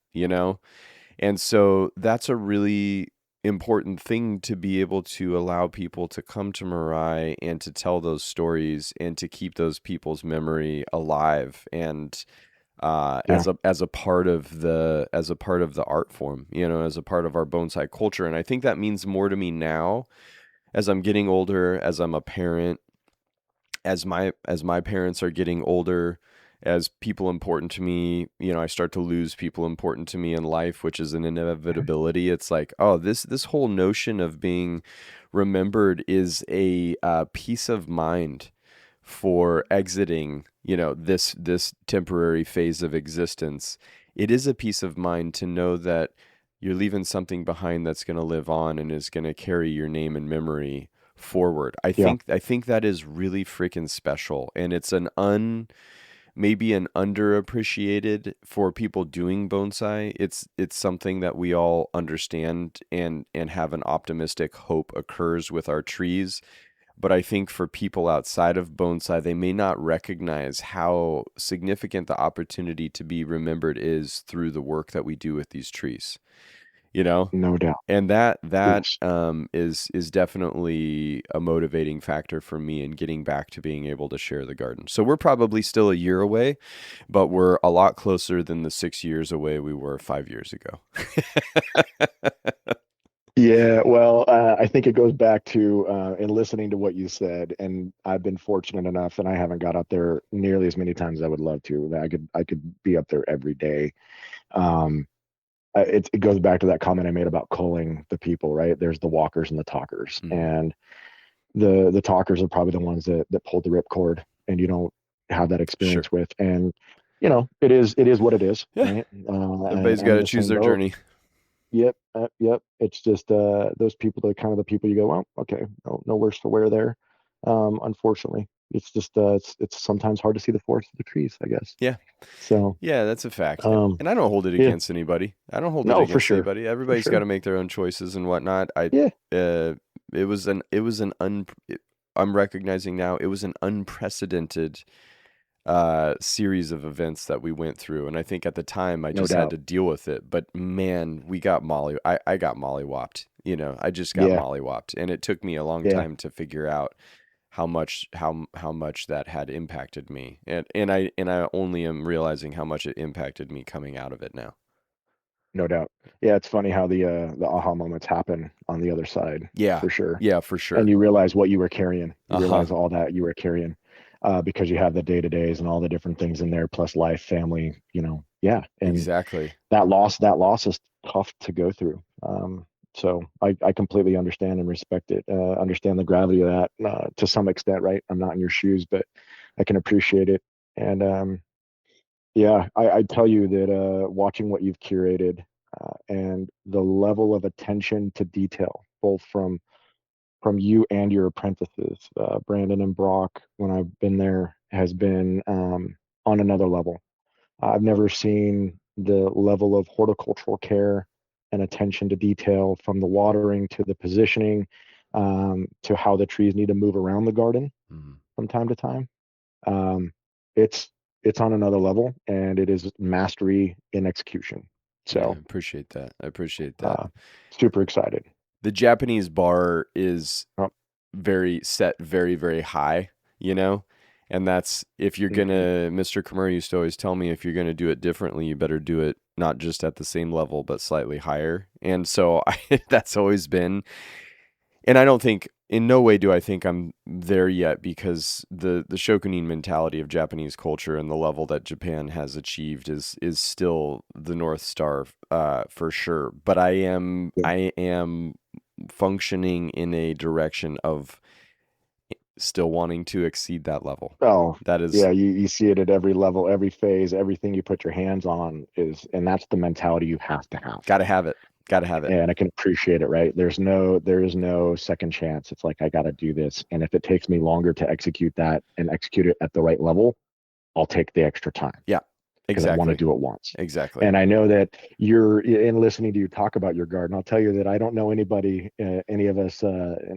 And so that's a really important thing to be able to allow people to come to Mirai and to tell those stories and to keep those people's memory alive and Yeah. as a part of the art form, as a part of our bonsai culture. And I think that means more to me now as I'm getting older, as I'm a parent, as my parents are getting older, as people important to me, I start to lose people important to me in life, which is an inevitability. It's like, oh, this whole notion of being remembered is a peace of mind for exiting, this temporary phase of existence. It is a peace of mind to know that you're leaving something behind that's going to live on and is going to carry your name and memory forward. I Yeah. think I think that is really freaking special, and it's maybe an underappreciated for people doing bonsai. It's something that we all understand and have an optimistic hope occurs with our trees. But I think for people outside of bonsai, they may not recognize how significant the opportunity to be remembered is through the work that we do with these trees. You know, No doubt. and that Yes. is definitely a motivating factor for me in getting back to being able to share the garden. So we're probably still a year away, but we're a lot closer than the 6 years away we were 5 years ago. Yeah, well, I think it goes back to in listening to what you said, and I've been fortunate enough, and I haven't got up there nearly as many times as I would love to. I could be up there every day. Um, it goes back to that comment I made about culling the people, right? There's the walkers and the talkers, Hmm. and the talkers are probably the ones that pulled the ripcord, and you don't have that Sure. experience with. And it is what it is, Yeah. right? Everybody's got I'm in to the choose same their boat. journey. Yep, yep. It's just those people are kind of the people you go, well, okay, no worse for wear there. Unfortunately, it's just it's sometimes hard to see the forest of the trees, I guess. Yeah. So, Yeah, that's a fact. um, And I don't hold it yeah, against anybody. I don't hold it no, for against sure, anybody. for Everybody's got to sure. make their own choices and whatnot. Yeah, Uh, I'm recognizing now it was an unprecedented series of events that we went through. And I think at the time I no just had doubt. to deal with it. But man, I got mollywopped. I just got Yeah, mollywopped. And it took me a long yeah, time to figure out how much that had impacted me. And I only am realizing how much it impacted me coming out of it now. no doubt. Yeah, it's funny how the aha moments happen on the other side, Yeah. for sure. Yeah, for And sure. you realize what you were carrying. You Uh-huh. realize all that you were carrying, because you have the day to days and all the different things in there, plus life, family. Yeah, and Exactly. that loss is tough to go through. So I completely understand and respect it. Understand the gravity of that to some extent, right? I'm not in your shoes, but I can appreciate it. And yeah, I tell you that watching what you've curated and the level of attention to detail, both from you and your apprentices, Brandon and Brock, when I've been there, has been on another level. I've never seen the level of horticultural care and attention to detail, from the watering to the positioning, to how the trees need to move around the garden Mhm. from time to time. Um, it's it's on another level, and it is mastery in execution. Yeah, I So, appreciate that. I appreciate that. uh, super excited. The Japanese bar is Oh, very, very high, you know? And that's if you're mhm. gonna Mr. Kamura used to always tell me if you're gonna do it differently, you better do it not just at the same level, but slightly higher. And so that's always been, and I don't think in no way do I think I'm there yet because the shokunin mentality of Japanese culture and the level that Japan has achieved is still the North Star for sure. But Yeah. I am functioning in a direction of still wanting to exceed that level. Oh, That is yeah, you see it at every level, every phase, everything you put your hands on and that's the mentality you have to have. gotta have it. Gotta have it. And I can appreciate it, right? There is no second chance. It's like I got to do this, and if it takes me longer to execute that and execute it at the right level, I'll take the extra time Yeah, because I want to exactly. do it once. Exactly. And I know that you're in listening to you talk about your garden. I'll tell you that I don't know anybody, any of us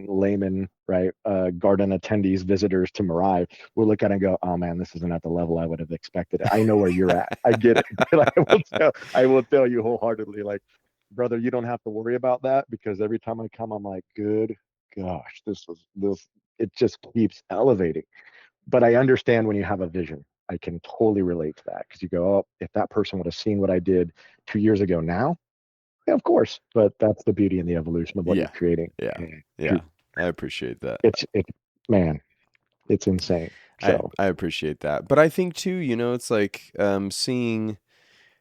laymen, right? Garden attendees, visitors to Mirai, we'll look at it and go, "Oh man, this isn't at the level I would have expected." I know where you're at. I get it. I will tell you wholeheartedly, like. brother, you don't have to worry about that because every time I come, I'm like, good gosh, this. It just keeps elevating. But I understand when you have a vision. I can totally relate to that because you go, oh, if that person would have seen what I did 2 years ago now, yeah, of course. But that's the beauty and the evolution of what you're Yeah. creating. Yeah. And Yeah. I appreciate that. it's man, it's insane. So I appreciate that. But I think too, it's like seeing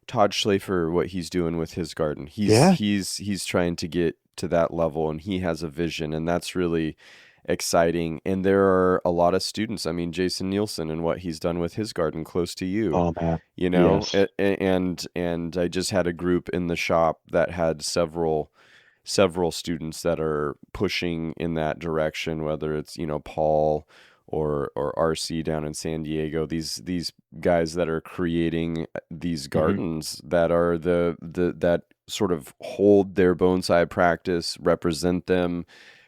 Todd Schlafer, what he's doing with his garden. yeah. He's trying to get to that level, and he has a vision, and that's really exciting. And there are a lot of students. I mean, Jason Nielsen and what he's done with his garden close to you, Oh man. Yes. and I just had a group in the shop that had several students that are pushing in that direction, whether it's, Paul or RC down in San Diego, these guys that are creating these Hmm. gardens that are the that sort of hold their bonsai practice, represent them,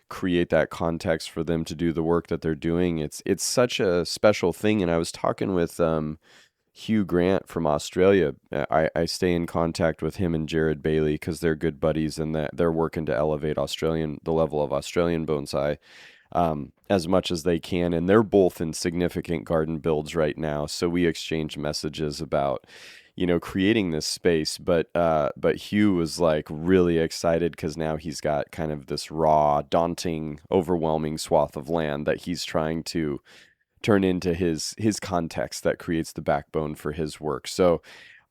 create that context for them to do the work that they're doing. It's such a special thing. And I was talking with Hugh Grant from Australia. I stay in contact with him and Jared Bailey because they're good buddies, and that they're working to elevate the level of Australian bonsai as much as they can. And they're both in significant garden builds right now. So we exchange messages about, creating this space. But Hugh was like really excited because now he's got kind of this raw, daunting, overwhelming swath of land that he's trying to turn into his context that creates the backbone for his work. So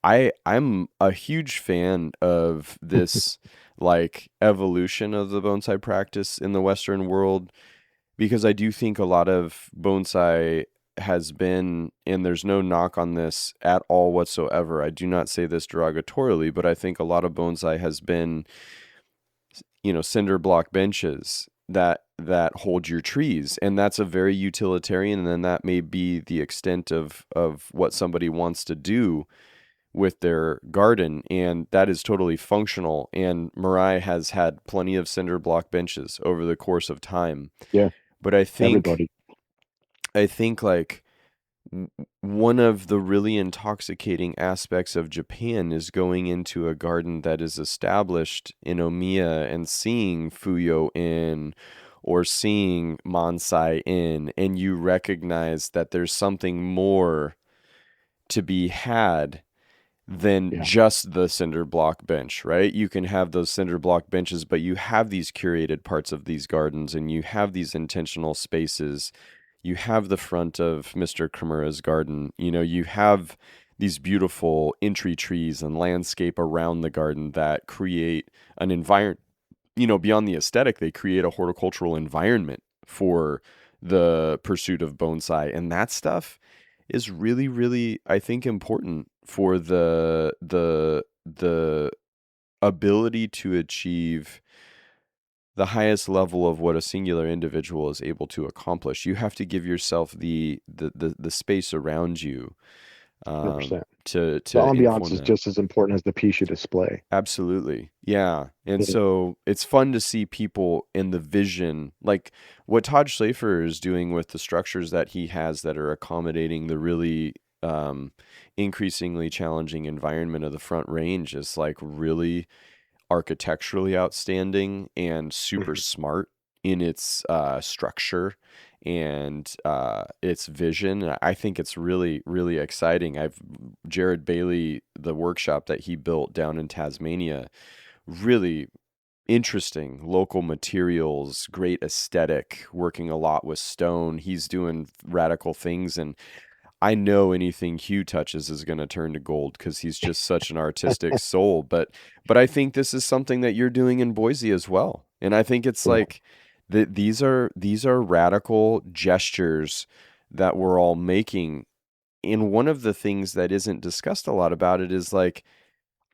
I'm a huge fan of this like evolution of the bonsai practice in the Western world, because I do think a lot of bonsai has been, and there's no knock on this at all whatsoever. I do not say this derogatorily, but I think a lot of bonsai has been, cinder block benches that hold your trees, and that's a very utilitarian, and then that may be the extent of what somebody wants to do with their garden, and that is totally functional. And Mirai has had plenty of cinder block benches over the course of time. Yeah. But Everybody. I think like one of the really intoxicating aspects of Japan is going into a garden that is established in Omiya and seeing Fuyo in, or seeing Mansai in, and you recognize that there's something more to be had than Yeah. just the cinder block bench, right? You can have those cinder block benches, but you have these curated parts of these gardens, and you have these intentional spaces. You have the front of Mr. Kimura's garden. You have these beautiful entry trees and landscape around the garden that create an environment, beyond the aesthetic, they create a horticultural environment for the pursuit of bonsai. And that stuff is really, really, I think, important for the ability to achieve the highest level of what a singular individual is able to accomplish. You have to give yourself the space around you 100%. The to ambiance inform is that. just as important as the piece you display. Absolutely. Yeah. And Yeah. so it's fun to see people in the vision, like what Todd Schlafer is doing with the structures that he has that are accommodating the really increasingly challenging environment of the Front Range, is like really architecturally outstanding and super Mhm. smart in its structure and its vision. And I think it's really, really exciting. I've Jared Bailey, the workshop that he built down in Tasmania, really interesting local materials, great aesthetic, working a lot with stone. He's doing radical things, and I know anything Hugh touches is going to turn to gold because he's just such an artistic soul. But I think this is something that you're doing in Boise as well. And I think it's Yeah. like these are radical gestures that we're all making. And one of the things that isn't discussed a lot about it is like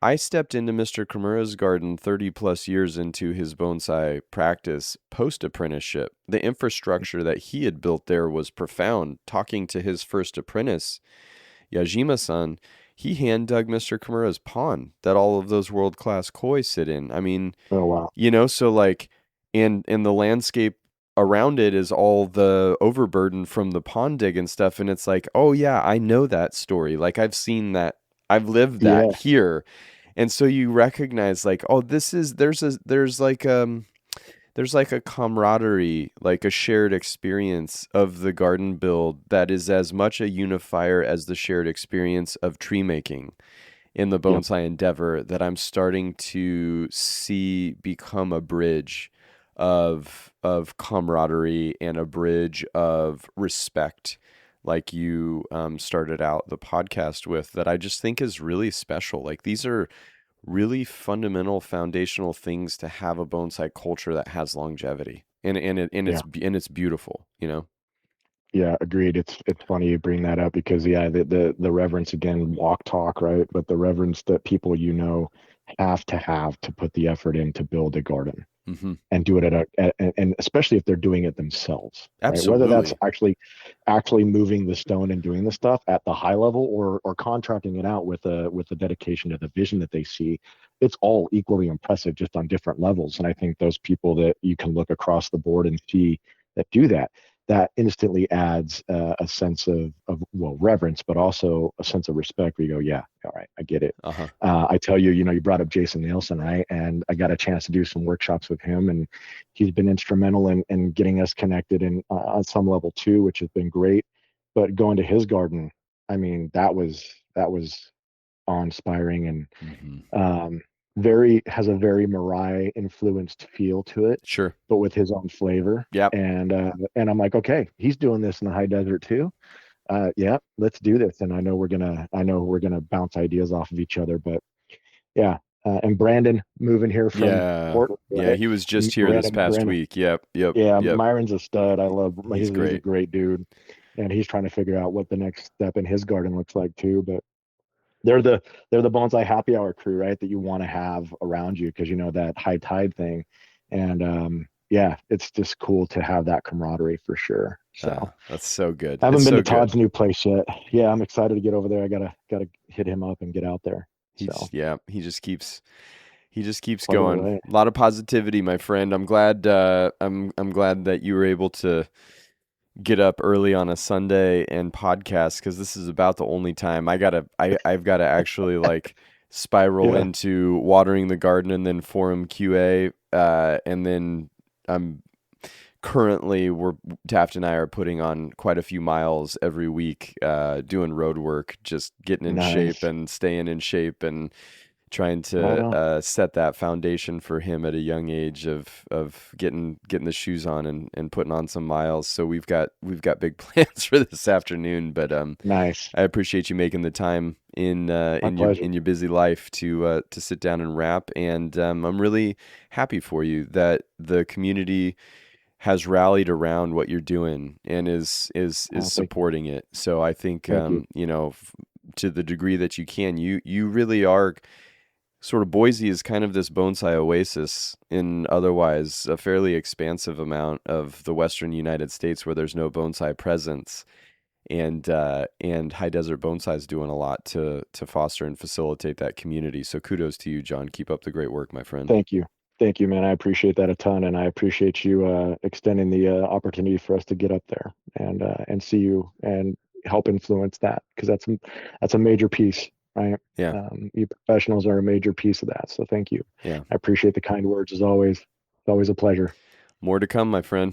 I stepped into Mr. Kimura's garden 30 plus years into his bonsai practice post apprenticeship. The infrastructure that he had built there was profound. Talking to his first apprentice, Yajima-san, he hand dug Mr. Kimura's pond that all of those world class koi sit in. I mean, Oh wow. so like, and the landscape around it is all the overburden from the pond dig and stuff. And it's like, oh yeah, I know that story. Like I've seen that, I've lived that Yeah. here. And so you recognize like, oh, this is there's like a camaraderie, like a shared experience of the garden build that is as much a unifier as the shared experience of tree making in the Yep. bonsai endeavor that I'm starting to see become a bridge of camaraderie and a bridge of respect, like you started out the podcast with, that I just think is really special. Like these are really fundamental, foundational things to have a bonsai culture that has longevity, Yeah. and it's beautiful, you know. Yeah, agreed. It's funny you bring that up because yeah, the reverence again, walk talk, right? But the reverence that people have to put the effort in to build a garden Hmm. and do it and especially if they're doing it themselves, right? Whether that's Absolutely. actually moving the stone and doing the stuff at the high level or contracting it out with a dedication to the vision that they see, it's all equally impressive just on different levels. And I think those people that you can look across the board and see that do that, that instantly adds a sense of well reverence, but also a sense of respect where you go, yeah, all right, I get it. Uh-huh. I tell you, you brought up Jason Nielsen, right? And I got a chance to do some workshops with him, and he's been instrumental in getting us connected in on some level too, which has been great. But going to his garden, I mean, that was awe-inspiring and Hmm. um, very has a very Mirai influenced feel to it, Sure. but with his own flavor. Yep. And I'm like, okay, he's doing this in the high desert too. Yeah, let's do this. And I know we're gonna bounce ideas off of each other, but yeah. And Brandon moving here from Yeah. Portland, Yeah, right? he was just here this past Brandon, week. Yep. Yep. yeah, Yep. Myron's a stud. I love. He's He's a great. great dude, and he's trying to figure out what the next step in his garden looks like too. But they're the they're the bonsai happy hour crew, right? That you want to have around you because you know that high tide thing, and yeah, it's just cool to have that camaraderie for sure. So That's so good. I It's haven't been so to good. Todd's new place yet. Yeah, I'm excited to get over there. I gotta hit him up and get out there. So He just keeps plugging going. away. A lot of positivity, my friend. I'm glad that you were able to get up early on a Sunday and podcast, because this is about the only time I've gotta actually like spiral Yeah, into watering the garden and then forum QA, and then I'm currently we're Taft and I are putting on quite a few miles every week, doing road work, just getting in shape nice. and staying in shape and trying Right to on. set that foundation for him at a young age of getting the shoes on and putting on some miles. So we've got big plans for this afternoon, but Nice. I appreciate you making the time My pleasure. in your busy life to sit down and wrap. And I'm really happy for you that the community has rallied around what you're doing and is Oh, thank you. supporting it. So I think Thank you. to the degree that you can, you really are sort of. Boise is kind of this bonsai oasis in otherwise a fairly expansive amount of the western United States where there's no bonsai presence. And High Desert Bonsai is doing a lot to foster and facilitate that community. So kudos to you, John. Keep up the great work, my friend. Thank you. Thank you, man. I appreciate that a ton, and I appreciate you extending the opportunity for us to get up there and see you and help influence that because that's a major piece, right? Yeah, You professionals are a major piece of that. So thank you. yeah. I appreciate the kind words as always. It's always a pleasure. More to come, my friend.